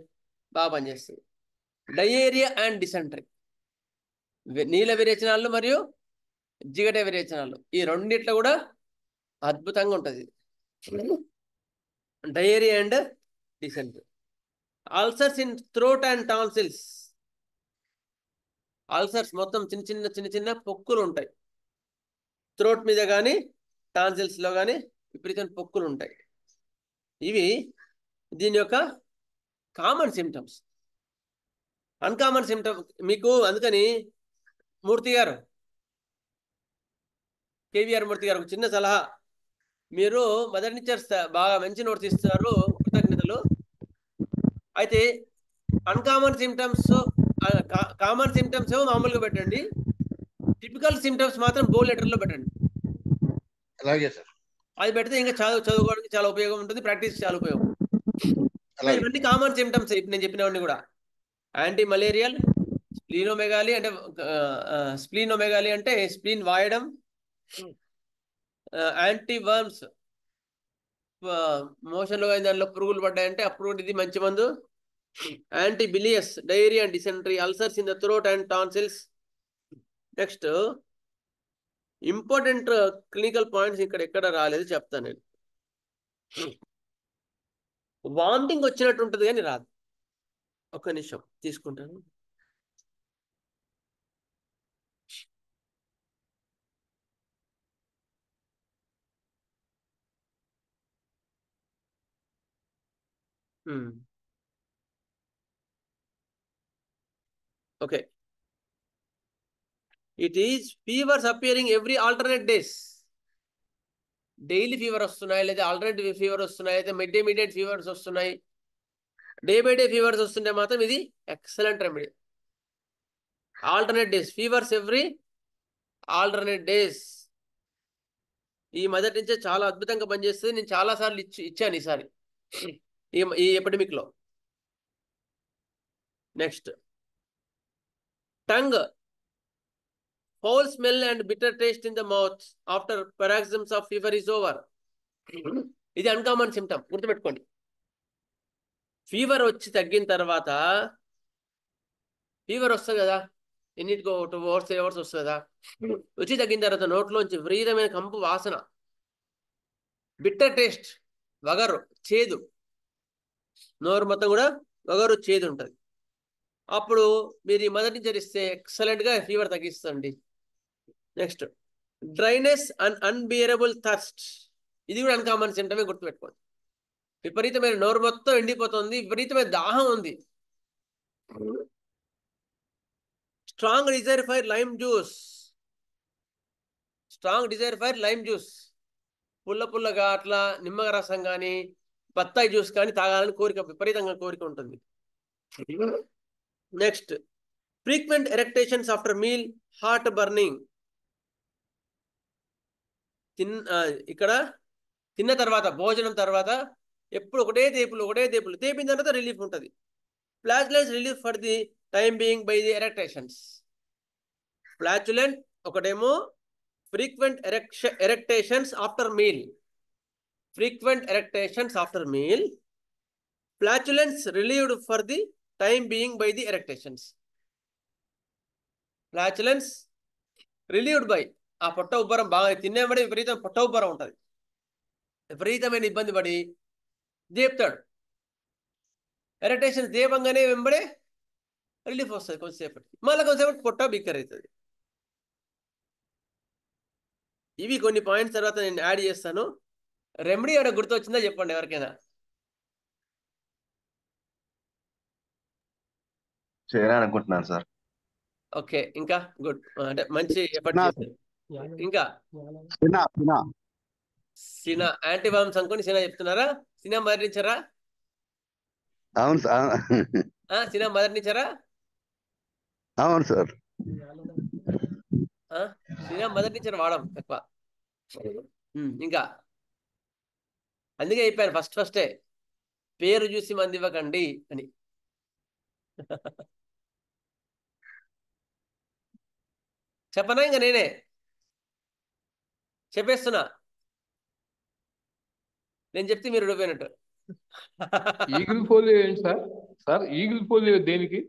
బాగా పనిచేస్తుంది. డయేరియా అండ్ డిసెంట్రీ, నీల విరేచనాలు మరియు జిగట విరేచనాలు, ఈ రెండిట్లో కూడా అద్భుతంగా ఉంటుంది. Diarrhoea and dysentery. Ulcers in throat and tonsils, ulcers మొత్తం చిన్న చిన్న పొక్కులు ఉంటాయి థ్రోట్ మీద కానీ టాన్సిల్స్లో కానీ, విపరీతమైన పొక్కులు ఉంటాయి. ఇవి దీని యొక్క కామన్ సిమ్టమ్స్. అన్కామన్ సిమ్టమ్ మీకు అందుకని మూర్తి గారు, కేవీఆర్ మూర్తి గారు, ఒక చిన్న సలహా. మీరు మదర్ నేచర్ బాగా మంచి నోట్స్ ఇస్తున్నారు, కృతజ్ఞతలు. అయితే అన్కామన్ సిమ్టమ్స్, కామన్ సిమ్టమ్స్ ఏమో మామూలుగా పెట్టండి, టిపికల్ సిమ్టమ్స్ మాత్రం బోల్డ్ లెటర్లో పెట్టండి. అలాగే సార్. అది పెడితే ఇంకా చదువుకోవడానికి చాలా ఉపయోగం ఉంటుంది, ప్రాక్టీస్ చాలా ఉపయోగం. ఇవన్నీ కామన్ సిమ్టమ్స్ ఇప్పుడు నేను చెప్పినవన్నీ కూడా. యాంటీ మలేరియల్, స్ప్లీనోమెగాలి అంటే స్ప్లీనోమెగాలి అంటే స్ప్లీన్ వాయడం, యాంటీ వర్మ్స్ మోషన్లో దానిలో పురుగులు పడ్డాయంటే అప్పుడు ఇది మంచి మందు. Anti bilious diarrhoea and dysentery, ulcers in the throat and tonsils. Next important clinical points ఇక్కడ ఎక్కడ రాలేదు చెప్తాను నేను. వామిటింగ్ వచ్చినట్టు ఉంటుంది కానీ రాదు. ఒక్క నిమిషం తీసుకుంటాను. Okay, it is fevers appearing every alternate days. Daily fever వస్తున్నాయి, లేదా ఆల్టర్నేటివ్ ఫీవర్ వస్తున్నాయి, అయితే మిడ్ డే మీడియట్ ఫీవర్స్ వస్తున్నాయి, డే బై డే ఫీవర్స్ వస్తుంటే మాత్రం ఇది excellent remedy. Alternate days, fevers every alternate days. ఈ మొదటి నుంచే చాలా అద్భుతంగా పనిచేస్తుంది. నేను చాలా సార్లు ఇచ్చాను ఈసారి ఈ ఎపిడమిక్ లో. Next tongue, foul smell and bitter taste in the mouth after paroxysms of fever is over. ఇది అన్కామన్ సిమ్టమ్, గుర్తుపెట్టుకోండి. ఫీవర్ వచ్చి తగ్గిన తర్వాత, ఫీవర్ వస్తుంది కదా, ఎన్నిటికో 2 hours 3 hours వస్తుంది కదా, వచ్చి తగ్గిన తర్వాత నోట్లోంచి విపరీతమైన కంపు వాసన, బిట్టర్ టేస్ట్, వగరు, చేదు, నోరు మొత్తం కూడా వగరు చేదు ఉంటుంది. అప్పుడు మీరు ఈ మొదటి నుంచి ఇస్తే ఎక్సలెంట్గా ఫీవర్ తగ్గిస్తుంది. నెక్స్ట్ డ్రైనెస్ అండ్ అన్బియరబుల్ థర్స్ట్, ఇది కూడా అన్కామన్ సిమ్టమే, గుర్తుపెట్టుకోండి. విపరీతమైన నోరు మొత్తం ఎండిపోతుంది, విపరీతమైన దాహం ఉంది. Strong desire for lime juice, strong desire for lime juice, పుల్లగా అట్లా నిమ్మక రసం కానీ బత్తాయి జ్యూస్ కానీ తాగాలని కోరిక, విపరీతంగా కోరిక ఉంటుంది. Next frequent eructations after meal, heart burning. ఇక్కడ తిన్న తర్వాత, భోజనం తర్వాత ఎప్పుడు ఒకటే తేపులు తేపిన తర్వాత రిలీఫ్ ఉంటుంది. Flatulence relief for the time being by the eructations. Flatulent ఒకటేమో frequent eructations after meal, frequent erections after meal, flatulence relieved for the time being by the erections. Flatulence relieved by ఆ పొట్ట ఉబ్బరం బాగా తినేవాడి విపరీతం పొట్ట ఉబ్బరం ఉంటుంది, విపరీతమైన ఇబ్బంది పడి దేపుతాడు. ఎరెక్టేషన్ దేవంగానే వెంబడే రిలీఫ్ వస్తుంది కొంచెంసేపటి, మళ్ళీ కొంచెంసేపటి పొట్ట బిక్కర్ అవుతుంది. ఇవి కొన్ని పాయింట్స్ తర్వాత నేను యాడ్ చేస్తాను. రెమెడీ ఏమైనా గుర్తొచ్చిందా చెప్పండి ఎవరికైనా. చేయాలనుకుంటున్నాను సార్. ఓకే, ఇంకా గుడ్, అంటే మంచి ఎఫర్ట్ చేశారు. ఇంకా సినా యాంటీబామ్స్ అనుకోండి, సినా చెప్తున్నారా? సినా మరణించారా? అవును సార్. సినా మరణించారా? అవును సార్. సినా మరణించారు వాడడం ఎక్కువ. ఇంకా అందుకే చెప్పాను ఫస్టే, పేరు చూసి మంది ఇవ్వకండి అని. చెప్పనా? ఇంకా నేనే చెప్పేస్తున్నా, నేను చెప్తే మీరు విడిపోయినట్టు. ఈగిల్ ఫోలియో ఏంటి సార్? సార్ ఈగిల్ ఫోలియో దేనికి?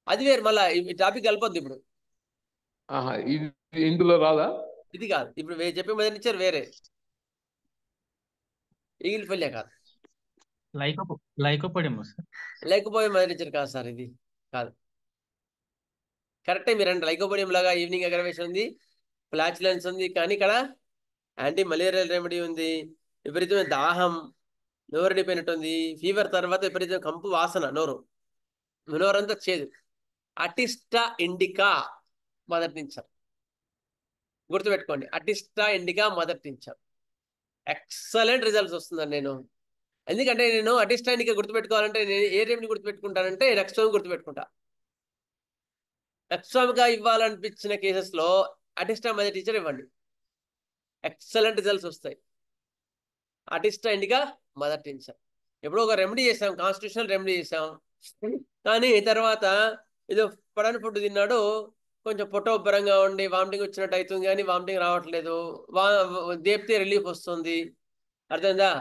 అది వేరు, మళ్ళా ఈ టాపిక్ వెళ్ళిపోద్ది ఇప్పుడు. ఇది ఇందులో రాదా? ఇది కాదు, ఇప్పుడు చెప్పే మొదటి ఇచ్చారు వేరే. ఈగిల్ ఫోలియో కాదు, లైకోపోడియం లైకోపోడియం మొదటి ఇచ్చారు కాదు సార్, ఇది కాదు. కరెక్టే మీరు అంటే, లైకోపోడియం లాగా ఈవినింగ్ అగ్రవేషన్ ఉంది, ఫ్లాచులెన్స్ ఉంది, కానీ ఇక్కడ యాంటీ మలేరియల్ రెమెడీ ఉంది, విపరీతమైన దాహం, నోరు ఎండిపోయినట్టుంది, ఫీవర్ తర్వాత విపరీతం కంపు వాసన, నోరంతా చేదు. అటిస్టా ఇండికా మదర్ టించర్ గుర్తుపెట్టుకోండి. అటిస్టా indica mother tincture excellent results వస్తుందండి. ఎందుకంటే నేను అటిస్టా ఇండికా గుర్తుపెట్టుకోవాలంటే నేను ఏ రెమెడీ గుర్తుపెట్టుకుంటానంటే నెక్స్ట్రోమ్ గుర్తుపెట్టుకుంటా. నెక్స్ట్రోమ్గా ఇవ్వాలనిపించిన కేసెస్లో అటిస్టా మదర్ టీచర్ ఇవ్వండి, ఎక్సలెంట్ రిజల్ట్స్ వస్తాయి. అటిస్టా ఇండికా మదర్ టించర్ ఎప్పుడో ఒక రెమెడీ చేసాం, కాన్స్టిట్యూషనల్ రెమెడీ చేసాం. కానీ తర్వాత ఏదో పడని ఫుడ్ తిన్నాడు, కొంచెం పొట్ట ఉబ్బరంగా ఉండి వామిటింగ్ వచ్చినట్టు అవుతుంది, కానీ వామిటింగ్ రావట్లేదు, దేపితే రిలీఫ్ వస్తుంది. అర్థమైందా?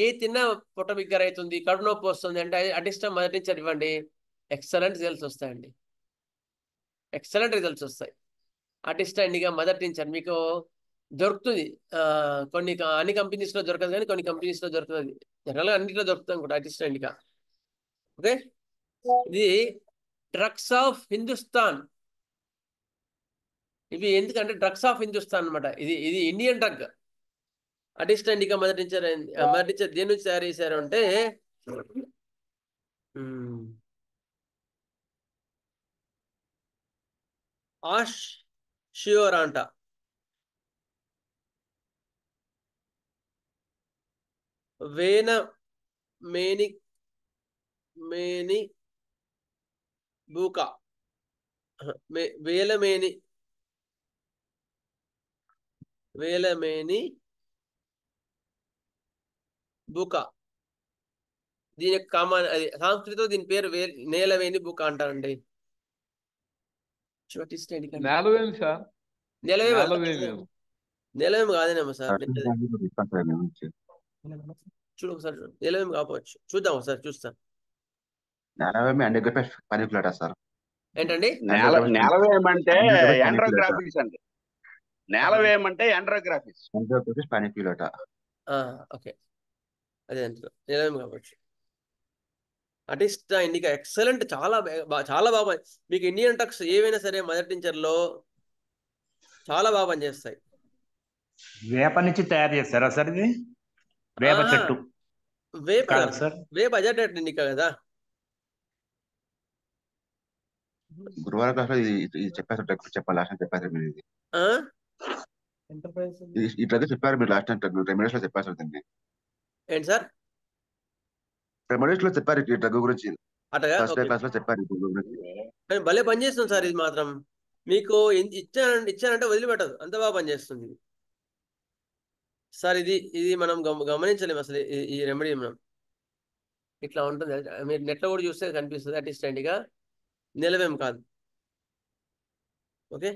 ఏ తిన్నా పొట్ట బిగ్గర అవుతుంది, కడుపు నొప్పి వస్తుంది అంటే అటిస్టా మదర్ టించర్ ఇవ్వండి, ఎక్సలెంట్ రిజల్ట్స్ వస్తాయండి. ఎక్సలెంట్ రిజల్ట్స్ వస్తాయి. అటిస్టా ఇండికా మదర్ టించర్ మీకు దొరుకుతుంది. కొన్ని అన్ని కంపెనీస్లో దొరకదు, కానీ కొన్ని కంపెనీస్లో దొరుకుతుంది. జనరల్గా అన్నింటిలో దొరుకుతుంది కూడా అటిస్టా ఇండికా. ఓకే, ఇది డ్రగ్స్ ఆఫ్ హిందుస్థాన్. ఇవి ఎందుకంటే డ్రగ్స్ ఆఫ్ హిందుస్థాన్ అనమాట. ఇది ఇండియన్ డ్రగ్. అటిస్టా ఇండికా మదర్ టించర్ దేని నుంచి తయారు చేశారు అంటే షియోరాంట, మేని బూకా, వేలమేని బూకా. దీని యొక్క కామన్ అది సంస్కృతిలో దీని పేరు నేలవేణి బూకా అంటారండి. నేలవేణి సార్, నేలవేమి కాదేనేమో సార్, చూడు ఒకసారి, నేలవేమి కాకపోవచ్చు, చూద్దాం ఒకసారి, చూస్తాం. సార్ ఏంటండి? నేలవేమంటే ఎండ్రోగ్రాఫిక్స్ అండి. నేలవేమంటే ఎండ్రోగ్రాఫిక్స్. ఓకే, అదే నేలవేమి కావచ్చు. అటిస్టా ఇండికా ఎక్సలెంట్, చాలా బాగా. మీకు ఇండియన్ డ్రగ్స్ ఏవైనా సరే మదర్ టించర్లో చాలా బాగా పనిచేస్తాయి. వేప నుంచి తయారు చేస్తారా సార్ ఇది? వేప చెట్టు కాదు సార్, వేప అజాటెడ్ ఇండికా కదా. గురువారం క్లాస్ లో ఇది చెప్పారు, చెప్పాలి లాస్ట్ టైం చెప్పారు మీరు. ఇది ఈ డ్రగ్ చెప్పారు మీరు లాస్ట్ టైం, రెమెడీస్ లో చెప్పారు దీన్ని. ఏంటి సార్? రెమెడీస్ లో చెప్పారు ఈ డ్రగ్ గురించి, అటగా ఫస్ట్ క్లాస్ లో చెప్పారు ఈ డ్రగ్ గురించి. భలే పనిచేస్తుంది సార్. ఇది మాత్రం మీకు ఇచ్చానంటే వదిలిపెట్టదు, అంత బాగా పనిచేస్తుంది సార్. ఇది మనం గమనించలేము అసలు. ఈ రెమెడీ మనం ఇట్లా ఉంటుంది. మీరు నెట్లో కూడా చూస్తే కనిపిస్తుంది. అటిస్టా ఇండికా నిలవేం కాదు. ఓకే,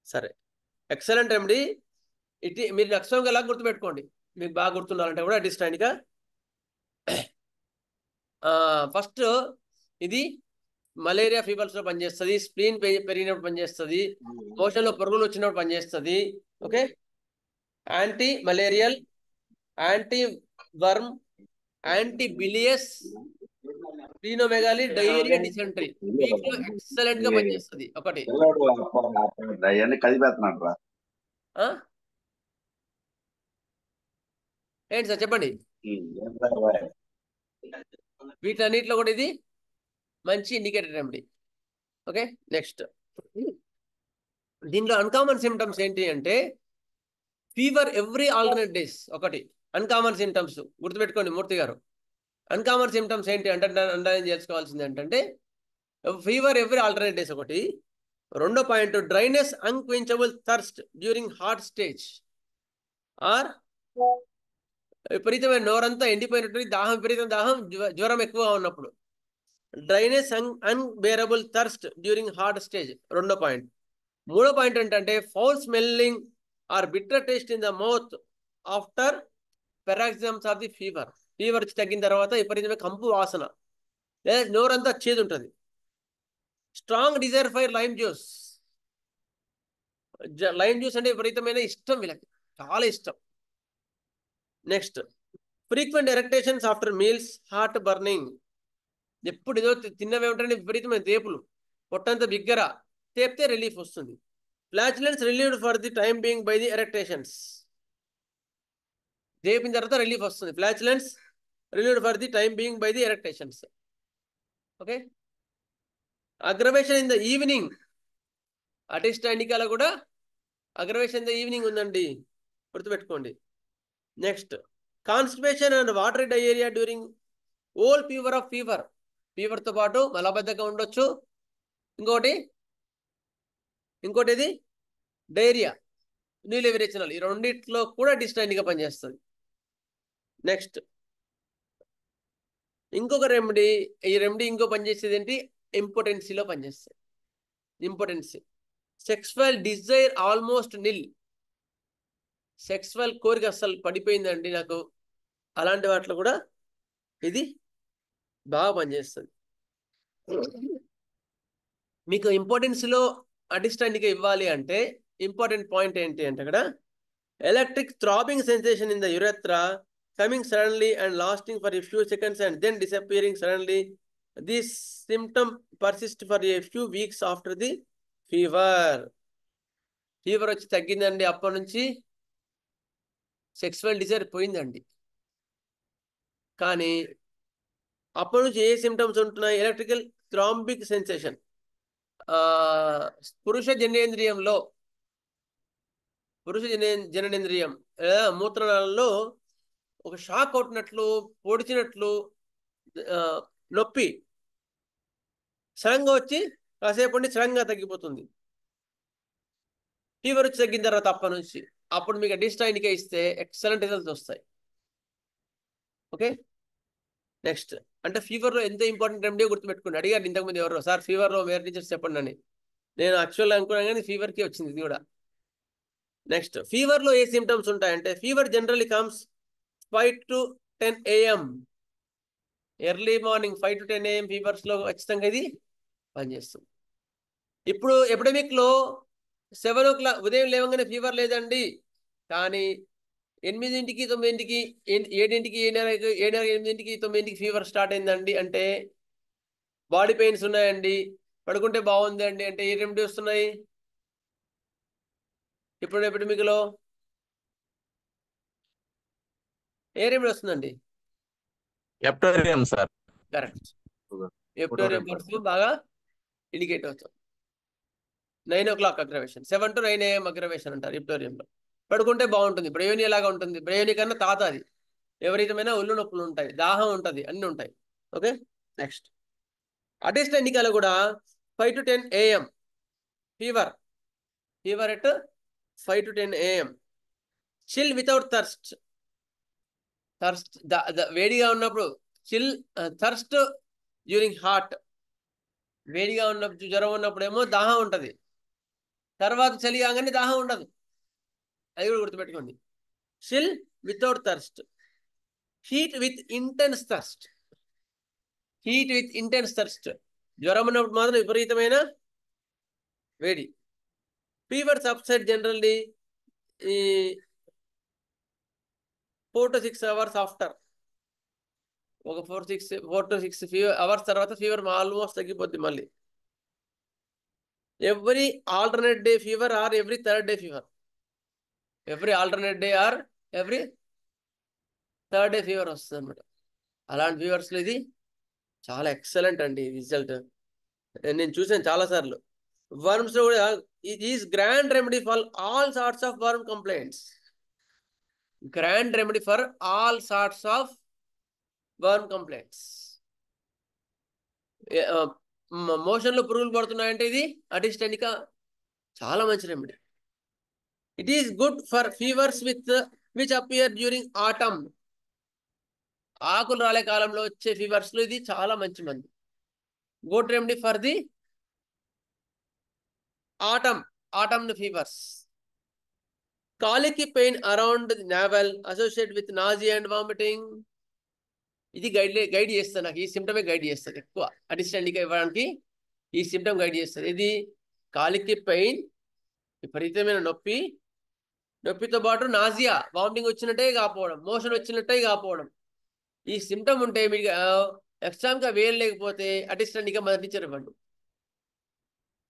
సరే, ఎక్సలెంట్ రెమెడీ. మీరు నెక్స్ట్ ఎలా గుర్తుపెట్టుకోండి, మీకు బాగా గుర్తుండాలంటే కూడా అటిస్టా ఇండికా. ఫస్ట్ ఇది మలేరియా ఫీవర్స్ లో పనిచేస్తుంది, స్ప్లీన్ పెరిగినప్పుడు పనిచేస్తుంది, మోషన్ లో పురుగులు వచ్చినప్పుడు పనిచేస్తుంది. Okay, anti malarial, anti worm, anti bilious, splenomegaly, diarrhoea, dysentery వీటిలో ఎక్సలెంట్ గా పనిచేస్తుంది. ఒకటి ఏంటి సార్ చెప్పండి. వీటన్నిటిలో కూడా ఇది మంచి ఇండికేటర్ రెమెడీ. ఓకే, నెక్స్ట్ దీనిలో అన్కామన్ సిమ్టమ్స్ ఏంటి అంటే ఫీవర్ ఎవ్రీ ఆల్టర్నేట్ డేస్. ఒకటి అన్కామన్ సిమ్టమ్స్ గుర్తుపెట్టుకోండి మూర్తి గారు. అన్కామన్ సిమ్టమ్స్ ఏంటి అంటే అండర్లైన్ చేసుకోవాల్సింది ఏంటంటే ఫీవర్ ఎవ్రీ ఆల్టర్నేట్ డేస్ ఒకటి. రెండో point dryness, unquenchable thirst during hot stage, or విపరీతమైన నోరంతా ఎండిపోయినట్టు విపరీతం దాహం, జ్వరం ఎక్కువగా ఉన్నప్పుడు. Dryness, unbearable thirst during hot stage రెండో పాయింట్. మూడో పాయింట్ ఏంటంటే foul smelling or bitter taste in the mouth after paroxysms of the fever. Fever తగ్గిన తర్వాత విపరీతమైన కంపు వాసన లేదా నోరంతా చేదు ఉంటుంది. Strong desire for lime juice. Lime juice అంటే విపరీతమైన ఇష్టం వీళ్ళకి, చాలా ఇష్టం. Next frequent eructations after meals, heart burning. ఎప్పుడు ఏదో తిన్నవేమిటంటే విపరీతమైన తేపులు, పొట్టంతా బిగ్గర, తేపితే రిలీఫ్ వస్తుంది. Flatulence relieved for the time being by the eructations. రేపిన తర్వాత రిలీఫ్ వస్తుంది. Flatulence relieved for the time being by the eructations. Okay, aggravation in the evening. Atista ఇండికాలో కూడా అగ్రవేషన్ ఇన్ ద ఈవినింగ్ ఉందండి, గుర్తుపెట్టుకోండి. Next, constipation and watery diarrhoea during whole fever of fever. ఫీవర్తో పాటు మలబద్ధకం ఉండొచ్చు. ఇంకోటి ఇది డైరియా, నీళ్ళు విరేచనాలు. ఈ రెండిట్లో కూడా డిస్టైండ్గా పనిచేస్తుంది. నెక్స్ట్, ఇంకొక రెమెడీ. ఈ రెమెడీ ఇంకో పనిచేసేది ఏంటి? ఇంపార్టెన్సీలో పనిచేస్తుంది. Impotency, sexual desire almost nil. Sexual కోరిక అసలు పడిపోయిందండి నాకు, అలాంటి వాటిలో కూడా ఇది బాగా పనిచేస్తుంది. మీకు ఇంపార్టెన్స్లో అడిస్టాండ్గా ఇవ్వాలి అంటే ఇంపార్టెంట్ పాయింట్ ఏంటి అంటే అక్కడ electric throbbing sensation in the urethra coming suddenly and lasting for a few seconds and then disappearing suddenly. This symptom persists for a few weeks after the fever. Fever వచ్చి తగ్గిందండి, అప్పటి నుంచి sexual Dzire పోయిందండి. కానీ అప్పటి నుంచి ఏ symptoms ఉంటున్నాయి? Electrical thrombic sensation. పురుష జననేంద్రియం మూత్రనాళంలో ఒక షాక్ కొట్టినట్లు, పొడిచినట్లు నొప్పి సడన్గా వచ్చి కాసేపు ఉండి సడన్గా తగ్గిపోతుంది. ఫీవర్ వచ్చి తగ్గిన తర్వాత అప్పుడు మీకు అడిస్టాండ్గా ఇస్తే ఎక్సలెంట్ రిజల్ట్స్ వస్తాయి. ఓకే, నెక్స్ట్, అంటే ఫీవర్లో ఎంత ఇంపార్టెంట్ రెమెడీ గుర్తుపెట్టుకోండి. అడిగారు ఇంతకుముందు ఎవరో, సార్ ఫీవర్లో వేరే టీచర్స్ చెప్పండి అని. నేను యాక్చువల్గా అనుకున్నాను కానీ ఫీవర్కి వచ్చింది ఇది కూడా. నెక్స్ట్, ఫీవర్లో ఏ సిమ్టమ్స్ ఉంటాయంటే fever generally comes 5 to 10 AM. Early morning 5 to 10 AM ఫీవర్స్లో ఖచ్చితంగా ఇది పనిచేస్తుంది. ఇప్పుడు ఎపిడమిక్లో 7 o'clock ఉదయం లేవగానే ఫీవర్ లేదండి, కానీ 8ంటికి 9ంటికి 7ంటికి 7:30 9ంటికి ఫీవర్ స్టార్ట్ అయిందండి అంటే బాడీ పెయిన్స్ ఉన్నాయండి, పడుకుంటే బాగుంది అండి అంటే ఏ రెమెడీ వస్తున్నాయి ఇప్పుడు ఎపిడమిక్లో? ఏ రెమెడీ వస్తుందండి? ఎప్టోరియం సార్. కరెక్ట్, ఎప్టోరియం బాగా ఇండికేట్ అవుతుంది. 9 o'clock aggravation, 7 to 9 AM aggravation అంటారు ఎప్టోరియంలో. పడుకుంటే బాగుంటుంది. బ్రయోని ఎలాగా ఉంటుంది? బ్రయోని కన్నా తాత అది. విపరీతమైన ఒళ్ళు నొప్పులు ఉంటాయి, దాహం ఉంటుంది, అన్ని ఉంటాయి. ఓకే, నెక్స్ట్, అటిస్టా ఇండికాలో కూడా 5 to 10 AM fever at 5 to 10 AM. Chill without thirst. వేడిగా ఉన్నప్పుడు చిల్, థర్స్ట్ డ్యూరింగ్ హాట్. వేడిగా ఉన్నప్పుడు, జ్వరం ఉన్నప్పుడు ఏమో దాహం ఉంటుంది, తర్వాత చలి కాగానే దాహం ఉండదు. అది కూడా గుర్తుపెట్టుకోండి. Chill without thirst. Heat with intense thirst. జ్వరం ఉన్నప్పుడు మాత్రం విపరీతమైన వేడి. Fever subside generally 4 to 6 hours after. ఒక 4 to 6 hours తర్వాత ఫీవర్ ఆల్మోస్ట్ తగ్గిపోద్ది. మళ్ళీ every alternate day fever or every third day fever. Every alternate day or every third day fever వస్తుంది అనమాట. అలాంటి ఫీవర్స్లో ఇది చాలా ఎక్సలెంట్ అండి రిజల్ట్. నేను చూసాను చాలాసార్లు. వర్మ్స్లో కూడా it is grand remedy for all sorts of worm complaints. Grand remedy for all sorts of worm complaints. మోషన్లో పురుగులు పడుతున్నాయంటే ఇది అటిస్టాండికా చాలా మంచి remedy. It is good for fevers which appear during autumn. ఆకులు రాలే కాలంలో వచ్చే ఫీవర్స్లో ఇది చాలా మంచి మంది. Good remedy for the autumn fevers. Colicky pain around the navel associated with nausea and vomiting. ఇది గైడ్ చేస్తుంది నాకు. ఈ సిమ్టమే గైడ్ చేస్తుంది ఎక్కువ. అడిస్టాండికా ఇవ్వడానికి ఈ సిమ్టమ్ గైడ్ చేస్తుంది. ఇది కాలికి పెయిన్, విపరీతమైన నొప్పితో పాటు నాజియా, వామిటింగ్ వచ్చినట్టే కాకపోవడం, మోషన్ వచ్చినట్టే కాకపోవడం. ఈ సిమ్టమ్ ఉంటే మీకు ఎగ్జామ్గా వేలు లేకపోతే అటిస్టాండికా మొదటి టీచర్ ఇవ్వండి.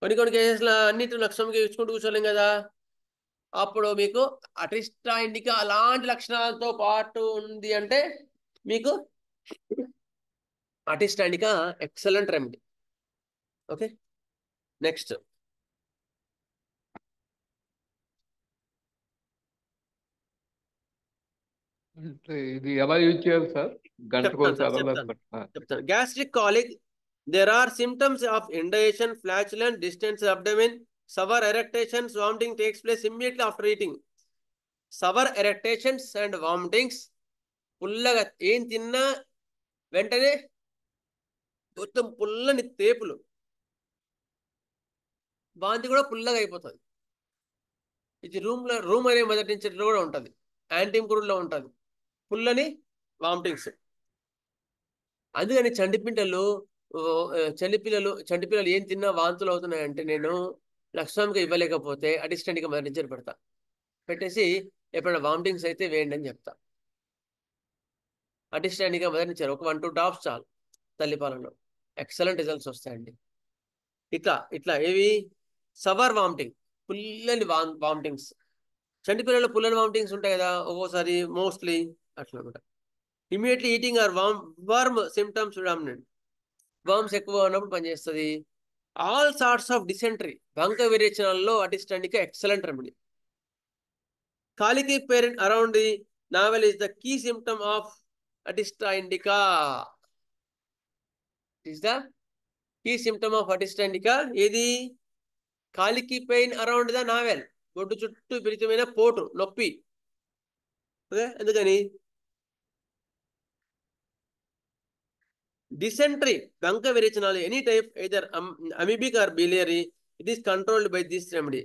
కొన్ని కేసెస్లో అన్నింటిని లక్ష్యంగా ఇచ్చుకుంటూ కూర్చోలేం కదా. అప్పుడు మీకు అటిస్టా ఇండికా అలాంటి లక్షణాలతో పాటు ఉంది అంటే మీకు Atista indica excellent remedy. Okay, next అంటే ఇది ఎలా యూజ్ చేయాలి సార్? గంటకు చెప్తాను సార్, ఒకసారి చెప్తాను. Gastric colic, there are symptoms of indigestion, flatulence, distance abdomen, sour erections, vomiting takes place immediately after eating. Sour erections and vomitings, పుల్లగా ఏం తిన్నా వెంటనే మొత్తం పుల్లని తేపులు, వాంతి కూడా పుల్లగా అయిపోతుంది. ఇది రూమ్ అనే మొదటి నుంచి కూడా ఉంటుంది, యాంటీమ్క్రూడ్లో ఉంటుంది పుల్లని వామిటింగ్స్. అందుకని చంటిపిల్లలు ఏం తిన్నా వాంతులు అవుతున్నాయంటే నేను లక్ష్యంగా ఇవ్వలేకపోతే అడిస్టెంట్గా మరణించని పెడతా, పెట్టేసి ఎప్పుడైనా వామిటింగ్స్ అయితే వేయండి అని చెప్తా. అడిస్టెంట్గా మరణించారు ఒక 1-2 డ్రాప్స్ చాలు తల్లిపాలలో, ఎక్సలెంట్ రిజల్ట్స్ వస్తాయండి. ఇట్లా ఏవి సవర్ వామిటింగ్, పుల్లని వామిటింగ్స్. చంటిపిల్లలు పుల్లని వామిటింగ్స్ ఉంటాయి కదా ఒక్కోసారి, మోస్ట్లీ అట్లా అనమాట. Immediately eating or worm symptoms dominant, worms ఎక్కువ ఉన్నప్పుడు పనిచేస్తుంది. ఆల్ సార్ట్స్ ఆఫ్ డిసెంట్రీ, బంక విరేచనాల్లో అటిస్టెంట్గా excellent remedy. Colicky pain around the navel is the key symptom of Atista indica. Is the key symptom of Atista indica. ఏది? Colicky pain around the navel, బొడ్డు చుట్టూ విపరీతమైన పోటు నొప్పి. ఓకే, ఎందుకని డిసెంట్రీ బంక విరేచనాలు any type either amoebic or biliary, it is controlled by this remedy.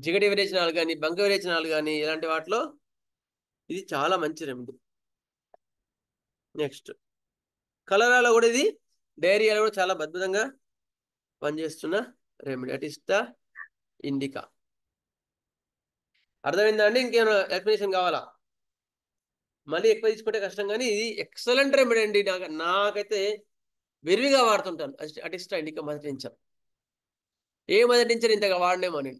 జిగటి విరేచనాలు కానీ బంక విరేచనాలు కానీ ఇలాంటి వాటిలో ఇది చాలా మంచి రెమెడీ. నెక్స్ట్ కలరాలో కూడా ఇది, డైరియాలో కూడా చాలా అద్భుతంగా పనిచేస్తున్న రెమెడీ అటిస్టా ఇండికా. అర్థమైందా అండి? ఇంకేమైనా ఎక్స్ప్లెనేషన్ కావాలా? మళ్ళీ ఎక్కువ తీసుకుంటే కష్టం, కానీ ఇది ఎక్సలెంట్ రెమెడీ అండి. నాకైతే విరివిగా వాడుతుంటాను అటిస్టా ఇండికా మొదటి నుంచి. ఏ మొదటి నుంచి ఇంతగా వాడినేమో నేను.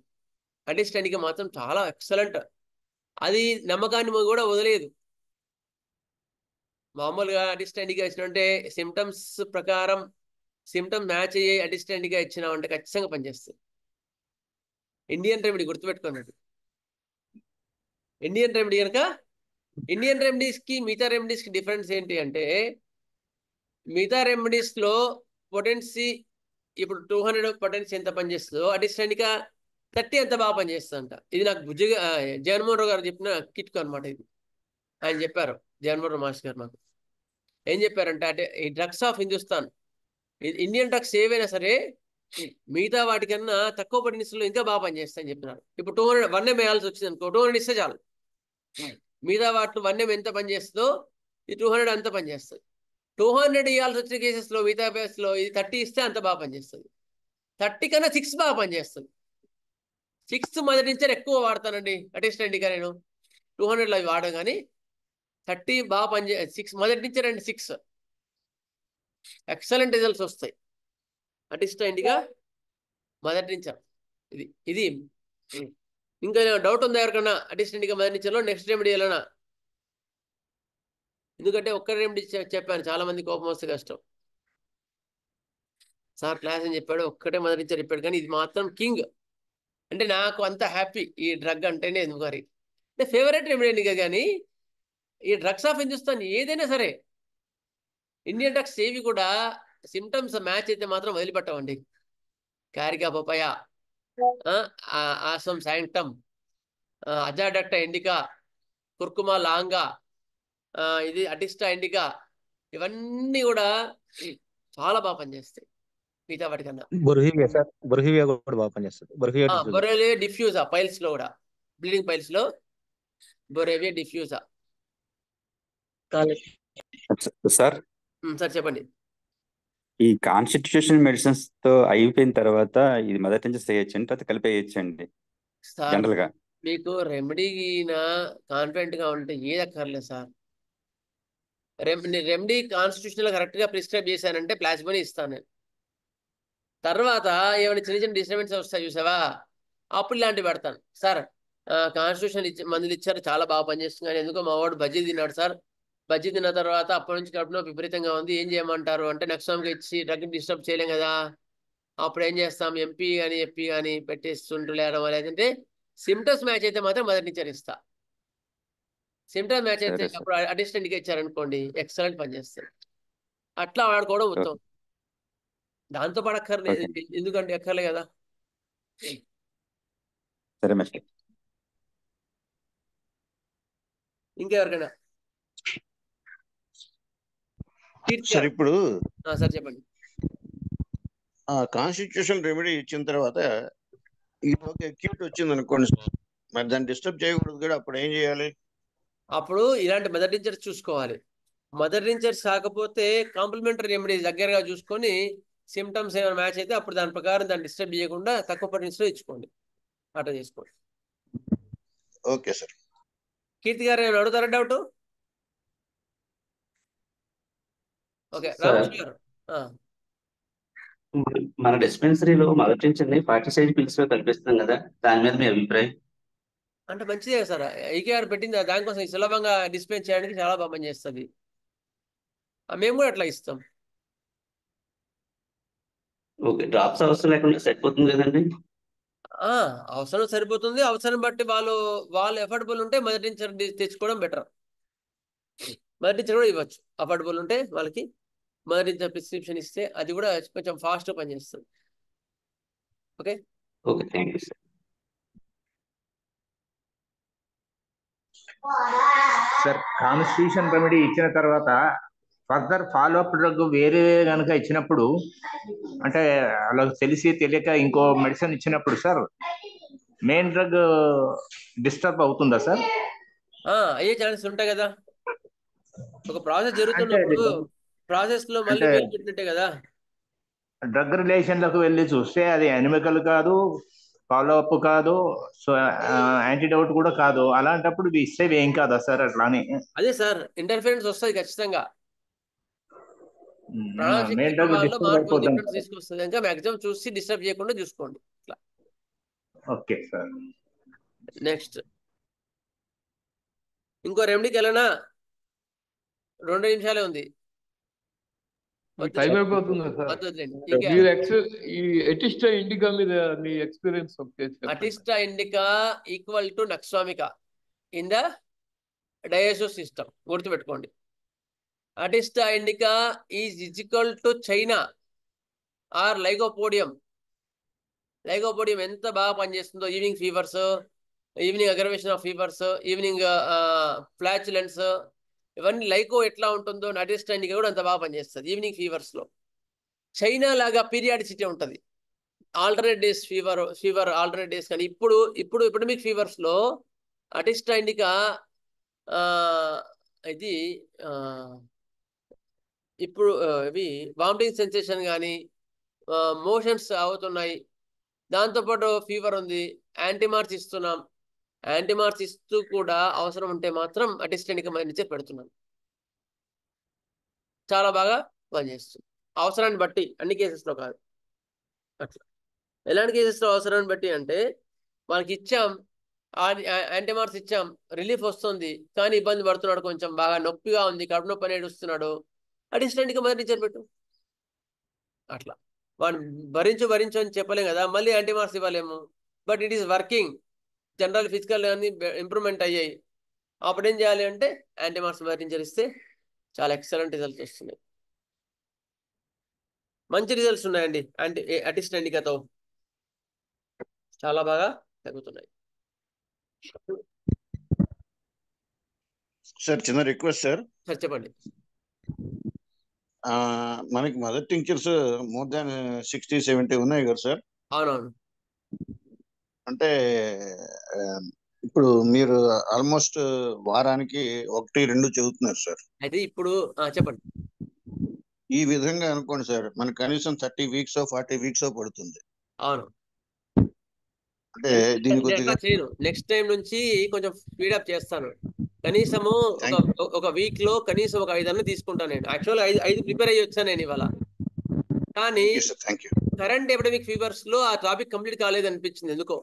అటిస్టా ఇండికా మాత్రం చాలా ఎక్సలెంట్. అది నమ్మకాన్ని కూడా వదిలేదు. మామూలుగా అటిస్టా ఇండికా ఇచ్చినంటే సిమ్టమ్స్ ప్రకారం సిమ్టమ్ మ్యాచ్ అయ్యే అటిస్టా ఇండికా ఇచ్చినామంటే ఖచ్చితంగా పనిచేస్తుంది. ఇండియన్ రెమెడీ గుర్తుపెట్టుకున్నట్టు. ఇండియన్ రెమెడీ కనుక ఇండియన్ రెమెడీస్కి మిగతా రెమెడీస్కి డిఫరెన్స్ ఏంటి అంటే, మిగతా రెమెడీస్లో పొటెన్సీ ఇప్పుడు 200 పొటెన్సీ ఎంత పనిచేస్తుందో అటిస్టా ఇండికా 30 ఎంత బాగా పనిచేస్తుందంట. ఇది నాకు జగన్మోహన్ రావు గారు చెప్పిన కిట్కు అనమాట. ఇది ఆయన చెప్పారు, జగన్మోహన్ రావు మాస్టర్ గారు మాకు ఏం చెప్పారంటే, అంటే ఈ drugs of Hindustan, Indian drugs ఏవైనా సరే మిగతా వాటికన్నా తక్కువ పొటెన్సీలో ఇంకా బాగా పనిచేస్తాయని చెప్పినారు. ఇప్పుడు 200 1M వేయాల్సి వచ్చింది అనుకో, 200 ఇస్తే చాలు. మిగతా వాటిలో 1M ఎంత పనిచేస్తుందో ఇది 200 అంత పనిచేస్తుంది. 200 ఇవ్వాల్సి వచ్చిన కేసెస్లో మిగతా కేసులో ఇది 30 ఇస్తే అంత బాగా పనిచేస్తుంది. 30 కన్నా 6 బాగా పనిచేస్తుంది. 6 మొదటి నుంచి ఎక్కువ వాడతానండి అటిస్టా ఇండికా. నేను 200లో అవి వాడడం, కానీ 30 బాగా 6 మొదటి నుంచి 6 ఎక్సలెంట్ రిజల్ట్స్ వస్తాయి అటిస్టా ఇండికా మొదటి నుంచి. ఇది ఇంకా డౌట్ ఉందా ఎవరికన్నా అటిస్టా ఇండికా మొదటి నుంచిలో? నెక్స్ట్ రెమెడీ వెళ్ళనా? ఎందుకంటే ఒక్క రెమెడీ చెప్పాను, చాలా మంది కోపం వస్తే కష్టం. సార్ క్లాస్ అని చెప్పాడు, ఒక్కటే మొదటి నుంచి చెప్పాడు, కానీ ఇది మాత్రం కింగ్. అంటే నాకు అంత హ్యాపీ ఈ డ్రగ్ అంటేనే. ఎందుకు మరి అంటే ఫేవరెట్ రెమెడీ ఇండికా. కానీ ఈ డ్రగ్స్ ఆఫ్ హిందుస్థాన్ ఏదైనా సరే, ఇండియన్ డ్రగ్స్ ఏవి కూడా సిమ్టమ్స్ మ్యాచ్ అయితే మాత్రం వదిలిపెట్టవండి. Carica papaya, Ocimum sanctum, Azadirachta indica, Curcuma longa, ఇది అటిస్టా ఇండికా, ఇవన్నీ కూడా చాలా బాగా పనిచేస్తాయి మిగతా వాటికన్నా. బొరహివియా సార్, బొరహివియా కూడా బాగా పనిచేస్తుంది. బొరేవియా డిఫ్యూజా పైల్స్ లో కూడా, బ్లీడింగ్ పైల్స్ లో బొరేవియా డిఫ్యూజా. సార్ సార్ చెప్పండి. ఈ కాన్స్టిట్యూషన్ మెడిసిన్స్ తో అయిపోయిన తర్వాత ఇది మొదటి నుంచి చేయొచ్చండి, తర్వాత కలిపేయచ్చండి సార్ జనరల్ గా? మీకు రెమెడీ కాన్ఫిడెంట్ గా ఉంటే ఏది అక్కర్లేదు సార్. రెమెడీ కాన్స్టిట్యూషనల్ కరెక్ట్ గా ప్రిస్క్రైబ్ చేశానంటే ప్లాస్మోని ఇస్తాను నేను. తర్వాత ఏమైనా చిన్న చిన్న డిస్టర్బెన్స్ వస్తాయి చూసావా, అప్పుడు ఇలాంటివి పెడతాను. సార్ కాన్స్టిట్యూషన్ మందులు ఇచ్చారు, చాలా బాగా పనిచేస్తుంది, కానీ ఎందుకో మా వాడు బజ్జీ తిన్నాడు సార్. బజ్జీ తిన్న తర్వాత అప్పటి నుంచి కడుపులో విపరీతంగా ఉంది, ఏం చేయమంటారు అంటే నెక్స్ట్ ఇచ్చి డ్రగ్ డిస్టర్బ్ చేయలేం కదా. అప్పుడు ఏం చేస్తాం, ఎంపీ కానీ ఎఫ్పీ కానీ పెట్టేస్తుంటూ లేడం లేదంటే సిమ్టమ్స్ మ్యాచ్ అయితే మాత్రం మొదటి నుంచి ఇస్తా. సిమ్టమ్స్ మ్యాచ్ అయితే అప్పుడు అడిషనల్ ఇచ్చారనుకోండి ఎక్సలెంట్ పనిచేస్తుంది. అట్లా వాడుకోవడం ఉత్తమం. దాంతో పాటు అక్కర్లేదు, ఎందుకంటే అక్కర్లే కదా. సరే మేస్టర్. ఇంకెవరికైనా సార్ ఇప్పుడు సార్ చెప్పండి. కాన్స్టిట్యూషన్ రెమెడీ ఇచ్చిన తర్వాత ఈ అక్యూట్ వచ్చింది అనుకోండి సార్, మరి దాన్ని డిస్టర్బ్ చేయకూడదు కూడా, అప్పుడు ఏం చేయాలి? అప్పుడు ఇలాంటి మదర్ టించర్స్ చూసుకోవాలి. మదర్ టించర్స్ కాకపోతే కాంప్లిమెంటరీ రెమెడీస్ దగ్గరగా చూసుకొని సిమ్టమ్స్ ఏమైనా మ్యాచ్ అయితే అప్పుడు దాని ప్రకారం దాన్ని డిస్టర్బ్ చేయకుండా తక్కువ పొటెన్షియల్ ఇచ్చుకోండి, అట్లా చేసుకోండి. Okay sir. కీర్తి గారు ఏమైనా అడుగుతారా డౌట్? ఓకే సార్, రామకృష్ణ గారు. మన డిస్పెన్సరీలో మదర్ టించర్ని పార్టిసైడ్ పిల్స్ లో కల్పిస్తాం కదా, దాని మీద మీ అభిప్రాయం? అంటే మంచిదే సార్, ఈకేఆర్ పెట్టింది దానికోసం సులభంగా డిస్పెన్స్ చేయడానికి చాలా బాగా పనిచేస్తుంది. మేము కూడా అట్లా ఇస్తాం. ఓకే, డ్రాప్స్ అవసరం లేకుండా సరిపోతుంది కదండి? అవసరం సరిపోతుంది. అవసరం బట్టి వాళ్ళు ఎఫర్డబుల్ ఉంటే మదర్ టించర్ తెచ్చుకోవడం బెటర్. మదర్ టించర్ కూడా ఇవ్వచ్చు, అఫోర్డబుల్ ఉంటే వాళ్ళకి మదర్ టించర్ ప్రిస్క్రిప్షన్ ఇస్తే అది కూడా కొంచెం ఫాస్ట్ పనిచేస్తుంది. Okay okay, thank you sir. Sir constitution remedy ఇచ్చిన తర్వాత ఫర్దర్ ఫాలో అప్ డ్రగ్ వేరే కనుక ఇచ్చినప్పుడు, అంటే అలా తెలిసి తెలియక ఇంకో మెడిసిన్ ఇచ్చినప్పుడు సార్ మెయిన్ డ్రగ్ డిస్టర్బ్ అవుతుందా సార్? అయ్యే ఛాన్సెస్ ఉంటాయి కదా. ఒక ప్రాసెస్ జరుగుతున్నప్పుడు ప్రాసెస్ లో మళ్ళీ పేరు పెట్టినట్టే కదా. డ్రగ్ రిలేషన్లకు వెళ్ళి చూస్తే అది అనిమికల్ కాదు, ఫాలో అప్ కాదు, సో యాంటీడోట్ కూడా కాదు. అలాంటప్పుడు ఇవి ఇస్తే ఏం కాదా సార్? అట్లానే అదే సార్ ఇంటర్ఫరెన్స్ వస్తుంది ఖచ్చితంగా. మెయిన్ డ్రగ్ డిస్టర్బ్ అయిపోతుంది. తీసుకొస్తుంది ఇంకా మాక్సిమం చూసి డిస్టర్బ్ చేయకుండా చూసుకోండి. Okay sir. నెక్స్ట్ ఇంకో రెమెడీకి వెళ్ళనా? 2 నిమిషాలే ఉంది. టైం అయిపోతుంది సార్. ఈ ఎటిస్టా ఇండికా మీద మీ experience. Atista indica equal to nux vomica in the digestive system, గుర్తుపెట్టుకోండి. అటిస్టా indica is equal to China or Lycopodium. Lycopodium ఎంత బాగా పనిచేస్తుందో, evening fevers, evening aggravation of fevers, evening flatulence, ఇవన్నీ లైకో ఎట్లా ఉంటుందో అటిస్టా ఇండికా కూడా అంత బాగా పనిచేస్తుంది ఈవినింగ్ ఫీవర్స్ లో. చైనా లాగా పీరియాడిసిటీ ఉంటుంది, alternate days fever alternate days. కానీ ఇప్పుడు ఎపిడమిక్ ఫీవర్స్ లో అటిస్టా ఇండికా ఇది ఇప్పుడు ఇవి వామిటింగ్ సెన్సేషన్ కానీ మోషన్స్ అవుతున్నాయి, దాంతోపాటు ఫీవర్ ఉంది, యాంటీమార్స్ ఇస్తున్నాం. యాంటీమార్స్ ఇస్తూ కూడా అవసరం ఉంటే మాత్రం అటిస్టా ఇండికా మధ్య పెడుతున్నాం. చాలా బాగా పనిచేస్తుంది అవసరాన్ని బట్టి, అన్ని కేసెస్లో కాదు. అట్లా ఎలాంటి కేసెస్లో అవసరాన్ని బట్టి అంటే వాళ్ళకి ఇచ్చాం, యాంటీమార్స్ ఇచ్చాం, రిలీఫ్ వస్తుంది, కానీ ఇబ్బంది పడుతున్నాడు, కొంచెం బాగా నొప్పిగా ఉంది, కడుపు నొప్పి అనేది వస్తున్నాడు, అటిస్టా ఇండికా మదర్ టించర్ పెట్టు. అట్లా వాడు భరించు అని చెప్పలేం కదా, మళ్ళీ యాంటీమార్స్ ఇవ్వలేము. But it is working, general physical అన్ని ఇంప్రూవ్మెంట్ అయ్యాయి. అప్పుడు ఏం చేయాలి అంటే యాంటీమార్స్ మదర్ టించర్ ఇస్తే చాలా ఎక్సలెంట్ రిజల్ట్స్ వస్తున్నాయి. మంచి రిజల్ట్స్ ఉన్నాయండి అటిస్టా ఇండికాతో, చాలా బాగా తగ్గుతున్నాయి. సార్ చిన్న రిక్వెస్ట్ సార్. సార్ చెప్పండి. మనకి మదర్ టింక్చర్స్ మోర్ దాన్ 60-70 ఉన్నాయి కదా సార్? అవునవును. అంటే ఇప్పుడు మీరు ఆల్మోస్ట్ వారానికి 1-2 చదువుతున్నారు సార్. అయితే ఇప్పుడు చెప్పండి. ఈ విధంగా అనుకోండి సార్, మనకు కనీసం 30 వీక్స్ 40 వీక్స్ పడుతుంది. అవును. అంటే దీని కొద్దిగా నెక్స్ట్ టైం నుంచి కొంచెం స్పీడప్ చేస్తాను. కనీసము ఒక వీక్ లో కనీసం ఒక 5 అన్న తీసుకుంటాను నేను. యాక్చువల్ 5 ప్రిపేర్ అయ్యి వచ్చాను నేను ఇవాళ. కానీ కరెంట్ ఎపిడమిక్ ఫీవర్స్ లో ఆ టాపిక్ కంప్లీట్ కాలేదు అనిపించింది ఎందుకో.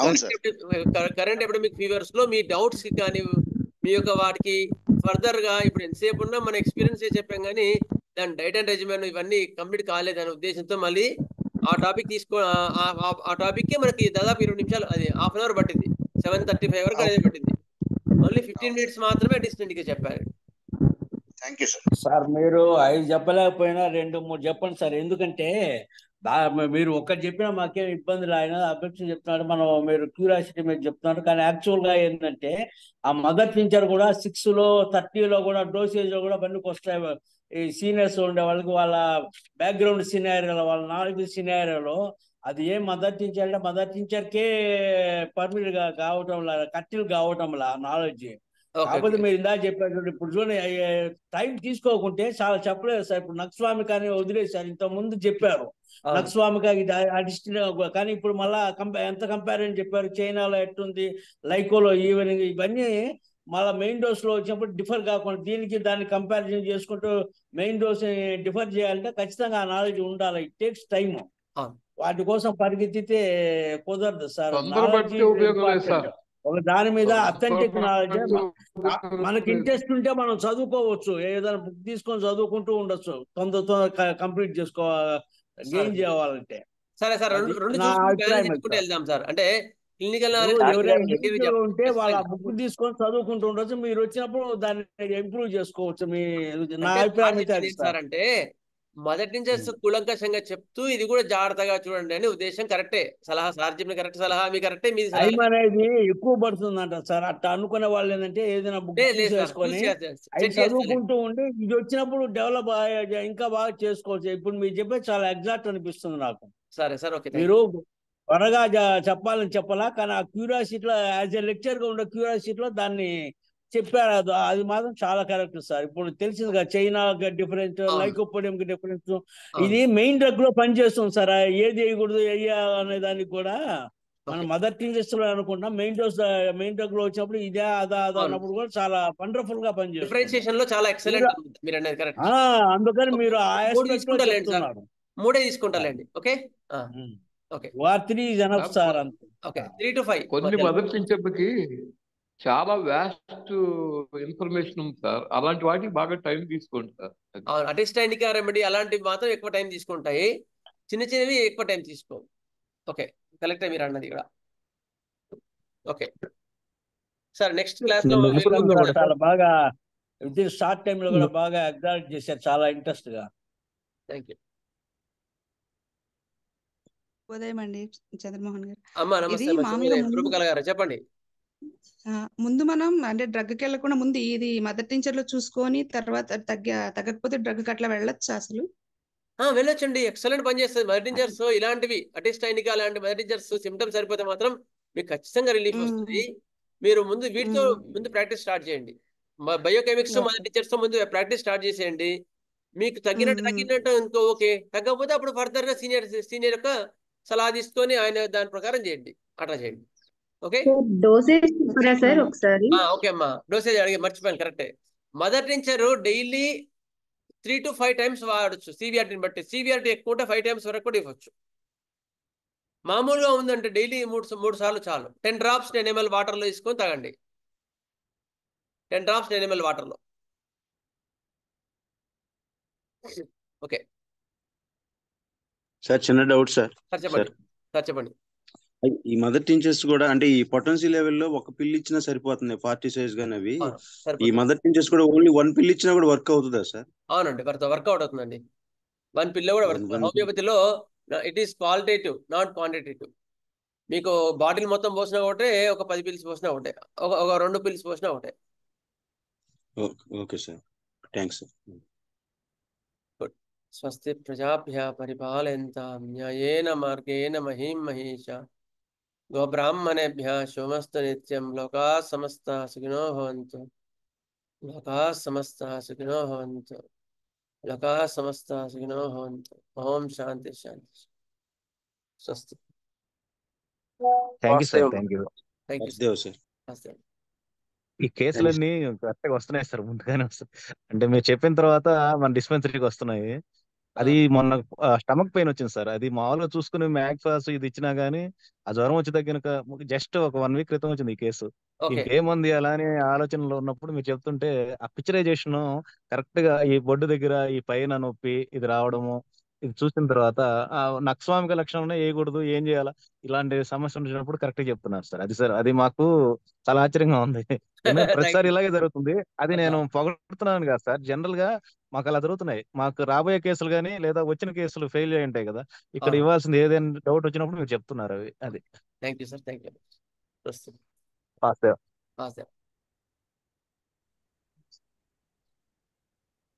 అవును సార్. కరెంట్ ఎపిడమిక్ ఫీవర్స్ లో మీ డౌట్స్ కి కానీ మీ యొక్క వాటికి ఫర్దర్ గా ఇప్పుడు ఎంతసేపు ఉన్నా మన ఎక్స్పీరియన్స్ చెప్పాం కానీ దాని డైట్ అండ్ రెజిమెన్ ఇవన్నీ కంప్లీట్ కాలేదనే ఉద్దేశంతో మళ్ళీ ఆ టాపిక్ ఆ టాపిక్ కే మనకి దాదాపు 20 నిమిషాలు, అది హాఫ్ అన్ అవర్ పట్టింది. 7:35 వరకు అనేది పట్టింది. ఓన్లీ 15 మినిట్స్ మాత్రమే డిస్టెంట్ గా చెప్పారు. Thank you sir. సార్ మీరు 5 చెప్పలేకపోయినా 2-3 చెప్పండి సార్. ఎందుకంటే మీరు ఒక్కటి చెప్పినా మాకేం ఇబ్బందులు, ఆయన అబ్జెక్షన్ చెప్తున్నాడు, మీరు క్యూరియాసిటీ మీద చెప్తున్నారు. కానీ యాక్చువల్ గా ఏంటంటే ఆ మదర్ టీచర్ కూడా 6లో 30లో కూడా డోసేజ్ లో కూడా బండికి వస్తాయి. ఈ సీనియర్స్ ఉండే వాళ్ళకి వాళ్ళ బ్యాక్గ్రౌండ్ సినారియోలో, వాళ్ళ నాలెడ్జ్ సినారియోలో అది ఏం మదర్ టీచర్ అంటే మదర్ టీచర్కే పర్మిట్ కావటం కట్టిల్ కావటం నాలెడ్జ్. కాకపోతే మీరు ఇందా చెప్పారు, ఇప్పుడు చూడండి టైం తీసుకోకుంటే చాలా చెప్పలేదు సార్. ఇప్పుడు నక్స్వామి కానీ వదిలేశారు, ఇంత ముందు చెప్పారు నక్స్వామి కానీ ఇప్పుడు మళ్ళా ఎంత కంపారిజన్ చెప్పారు, చైనాలో ఎట్టుంది, లైకోలో ఈవెనింగ్, ఇవన్నీ మళ్ళీ మెయిన్ డోస్ లో వచ్చినప్పుడు డిఫర్ కాకుండా దీనికి దాన్ని కంపారిజన్ చేసుకుంటూ మెయిన్ డోస్ డిఫర్ చేయాలంటే ఖచ్చితంగా ఆ నాలెడ్జ్ ఉండాలి. It takes time. వాటి కోసం పరిగెత్తితే కుదరదు సార్. ఒక దాని మీద అథెంటిక్ నాలెడ్జ్, మనకి ఇంట్రెస్ట్ ఉంటే మనం చదువుకోవచ్చు, ఏదైనా బుక్ తీసుకొని చదువుకుంటూ ఉండొచ్చు, తొందర కంప్లీట్ గెయిన్ చేయాలంటే. సరే సార్, వెళ్దాం సార్. అంటే క్లినికల్ ఎవరైనా ఉంటే వాళ్ళ బుక్ తీసుకొని చదువుకుంటూ ఉండొచ్చు, మీరు వచ్చినప్పుడు దాన్ని ఇంప్రూవ్ చేసుకోవచ్చు. నా అభిప్రాయం సార్ అంటే మొదటి నుంచి కూలంకషంగా చెప్తూ ఇది కూడా జాగ్రత్తగా చూడండి అని ఉద్దేశం. కరెక్టే సలహా సార్ చెప్పిన కరెక్ట్ సలహా, మీ కరెక్టే. మీ టైం అనేది ఎక్కువ పడుతుందంట సార్. అట్లా అనుకునే వాళ్ళు ఏంటంటే ఏదైనా బుక్ తీసుకొని అవి చదువుకుంటూ ఉండి ఇది వచ్చినప్పుడు డెవలప్ ఇంకా బాగా చేసుకోవచ్చు. ఇప్పుడు మీరు చెప్పేది చాలా ఎగ్జాక్ట్ అనిపిస్తుంది నాకు. సరే సార్, ఓకే. మీరు త్వరగా చెప్పాలని చెప్పాలా, కానీ ఆ క్యూరియాసిటీలో యాజ్ ఎ లెక్చర్ గా ఉండే క్యూరియాసిటీలో దాన్ని చెప్పారు. అది మాత్రం చాలా కరెక్ట్ సార్. ఇప్పుడు తెలిసింది కదా, చైనా డిఫరెన్స్, లైకోపోడియం డిఫరెన్స్, ఇది మెయిన్ డ్రగ్ లో పనిచేస్తుంది సార్. ఏది వేయకూడదు అనే దానికి కూడా మనం మదర్ టీచర్స్ లో అనుకుంటాం, మెయిన్ డ్రగ్ లో వచ్చినప్పుడు ఇదే అదా అన్నప్పుడు కూడా చాలా వండర్ఫుల్ గా పనిచేస్తుంది. చాలా ఎక్సలెంట్ మీరు అనేది కరెక్ట్. అందుకని మీరు ఆ ఆస్పెక్ట్ లో చెప్తున్నారు. 3 తీసుకుంటారండి. Okay okay. 3 is enough sir. అంతే. Okay, 3 to 5. కొన్ని మదర్ టీచర్లకి చాలా వ్యాస్ట్ ఇన్ఫర్మేషన్ ఉంది సార్. అలాంటి వాటికి బాగా టైం తీసుకోండి సార్. అటిస్టాండికా రెమెడీ అలాంటివి మాత్రం ఎక్కువ టైం తీసుకుంటాయి, చిన్న చిన్నవి ఎక్కువ టైం తీసుకో. ఓకే, కరెక్టే మీరు అన్నది కూడా. ఓకే సార్, నెక్స్ట్ క్లాస్ లో చాలా బాగా షార్ట్ టైం లో కూడా బాగా ఎగ్జాక్ట్ చేశారు, చాలా ఇంట్రెస్ట్ గా. Thank you. ఉదయం అండి చంద్రమోహన్ గారు. అమ్మా నమస్తే. చెప్పండి. ముందు మనం అంటే డ్రగ్ కి వెళ్ళకుండా ముందు ఇది మదర్ టీచర్ లో చూసుకొని తర్వాత తగ్గకపోతే డ్రగ్ కి అట్లా వెళ్ళొచ్చు అసలు. వెళ్ళొచ్చండి, ఎక్సలెంట్ పని చేస్తుంది మదర్ టీచర్స్. ఇలాంటివి అటిస్టాండికా లాంటి మదర్ టీచర్స్ సిమ్టమ్స్ సరిపోతే మాత్రం మీకు ఖచ్చితంగా రిలీఫ్ వస్తుంది. మీరు ముందు వీటితో ముందు ప్రాక్టీస్ స్టార్ట్ చేయండి. బయోకెమిక్స్ మదర్ టీచర్స్ తో ముందు ప్రాక్టీస్ స్టార్ట్ చేసేయండి. మీకు తగ్గినట్టు ఇంకో ఓకే, తగ్గకపోతే అప్పుడు ఫర్దర్ గా సీనియర్ యొక్క సలహా తీసుకొని ఆయన దాని ప్రకారం చేయండి, అట్లా చేయండి. ఓకే. డోసేజ్ చెప్పరా సార్ ఒకసారి? ఓకే అమ్మా, డోసేజ్ అడిగి మర్చిపోయాను, కరెక్టే. Mother teacher daily 3 to 5 times వాడచ్చు, సివిఆర్టీని బట్టి. సివిఆర్టీ ఎక్కువ ఉంటే 5 times వరకు కూడా ఇవ్వచ్చు. మామూలుగా ఉందంటే డైలీ 3 సార్లు చాలు. 10 drops 10 ml వాటర్లో తీసుకొని తాగండి. 10 drops 10 ml వాటర్లో. ఓకే సార్, చిన్న డౌట్ సార్. చెప్పండి. ఈ మదర్ టీచర్స్ కూడా అంటే ఈ పొటెన్సీ లెవెల్లో ఒక పిల్ ఇచ్చినా సరిపోతుంది, 40 size గానీ అవి. ఈ మదర్ టీచర్స్ కూడా ఓన్లీ 1 pill ఇచ్చినా కూడా వర్క్ అవుతుందా సార్? అవునండి, వర్కౌట్ అవుతుందండి. 1 pill కూడా వర్క్. హోమియోపతిలో it is qualitative not quantitative. మీకు బాటిల్ మొత్తం పోసినా ఒకటే, ఒక 10 pills పోసినా ఒకటే, ఒక 2 pills పోసినా ఒకటే. Okay sir, thanks sir. స్వస్తి ప్రజాభ్యः పరిపాలయంతాం న్యాయేన మార్గేణ మహీం మహీషా గోబ్రాహ్మణేభ్యः శుభమస్తు నిత్యం. లోకాः సమస్తాः సుఖినో భవంతు. లోకాः సమస్తాः సుఖినో భవంతు. లోకాः సమస్తాः సుఖినో భవంతు. ఓం శాంతి శాంతి. స్వస్తి. Thank you sir. Thank you sir. ఈ కేసులన్నీ కరెక్ట్గా వస్తున్నాయి సార్, ముందుగానే వస్తాయి. అంటే మీరు చెప్పిన తర్వాత మన డిస్పెన్సరీకి వస్తున్నాయి. అది మొన్న స్టమక్ పెయిన్ వచ్చింది సార్. అది మామూలుగా చూసుకుని మ్యాక్ఫాస్ ఇది ఇచ్చినా గానీ ఆ జ్వరం వచ్చి తగ్గిన జస్ట్ ఒక 1 వీక్ క్రితం వచ్చింది ఈ కేసు. ఓకే ఇంకేముంది అలా అని ఆలోచనలో ఉన్నప్పుడు మీరు చెప్తుంటే ఆ పిక్చరైజేషన్ కరెక్ట్ గా ఈ బొడ్డు దగ్గర ఈ పైన నొప్పి ఇది రావడము ఇది చూసిన తర్వాత ఆ నక్స్వామిక లక్షణం వేయకూడదు ఏం చేయాలా ఇలాంటి సమస్య వచ్చినప్పుడు కరెక్ట్ గా చెప్తున్నారు సార్. అది సార్ అది మాకు చాలా ఆశ్చర్యంగా ఉంది. ఎందుకంటే ప్రతిసారి ఇలాగే జరుగుతుంది. అది నేను పొగడుతున్నాను కదా సార్. జనరల్ గా మాకు అలా జరుగుతున్నాయి. మాకు రాబోయే కేసులు కానీ లేదా వచ్చిన కేసులు ఫెయిల్ అయి ఉంటాయి కదా, ఇక్కడ ఇవ్వాల్సింది ఏదైనా డౌట్ వచ్చినప్పుడు మీరు చెప్తున్నారు అవి. అది thank you sir. Thank you. Pass.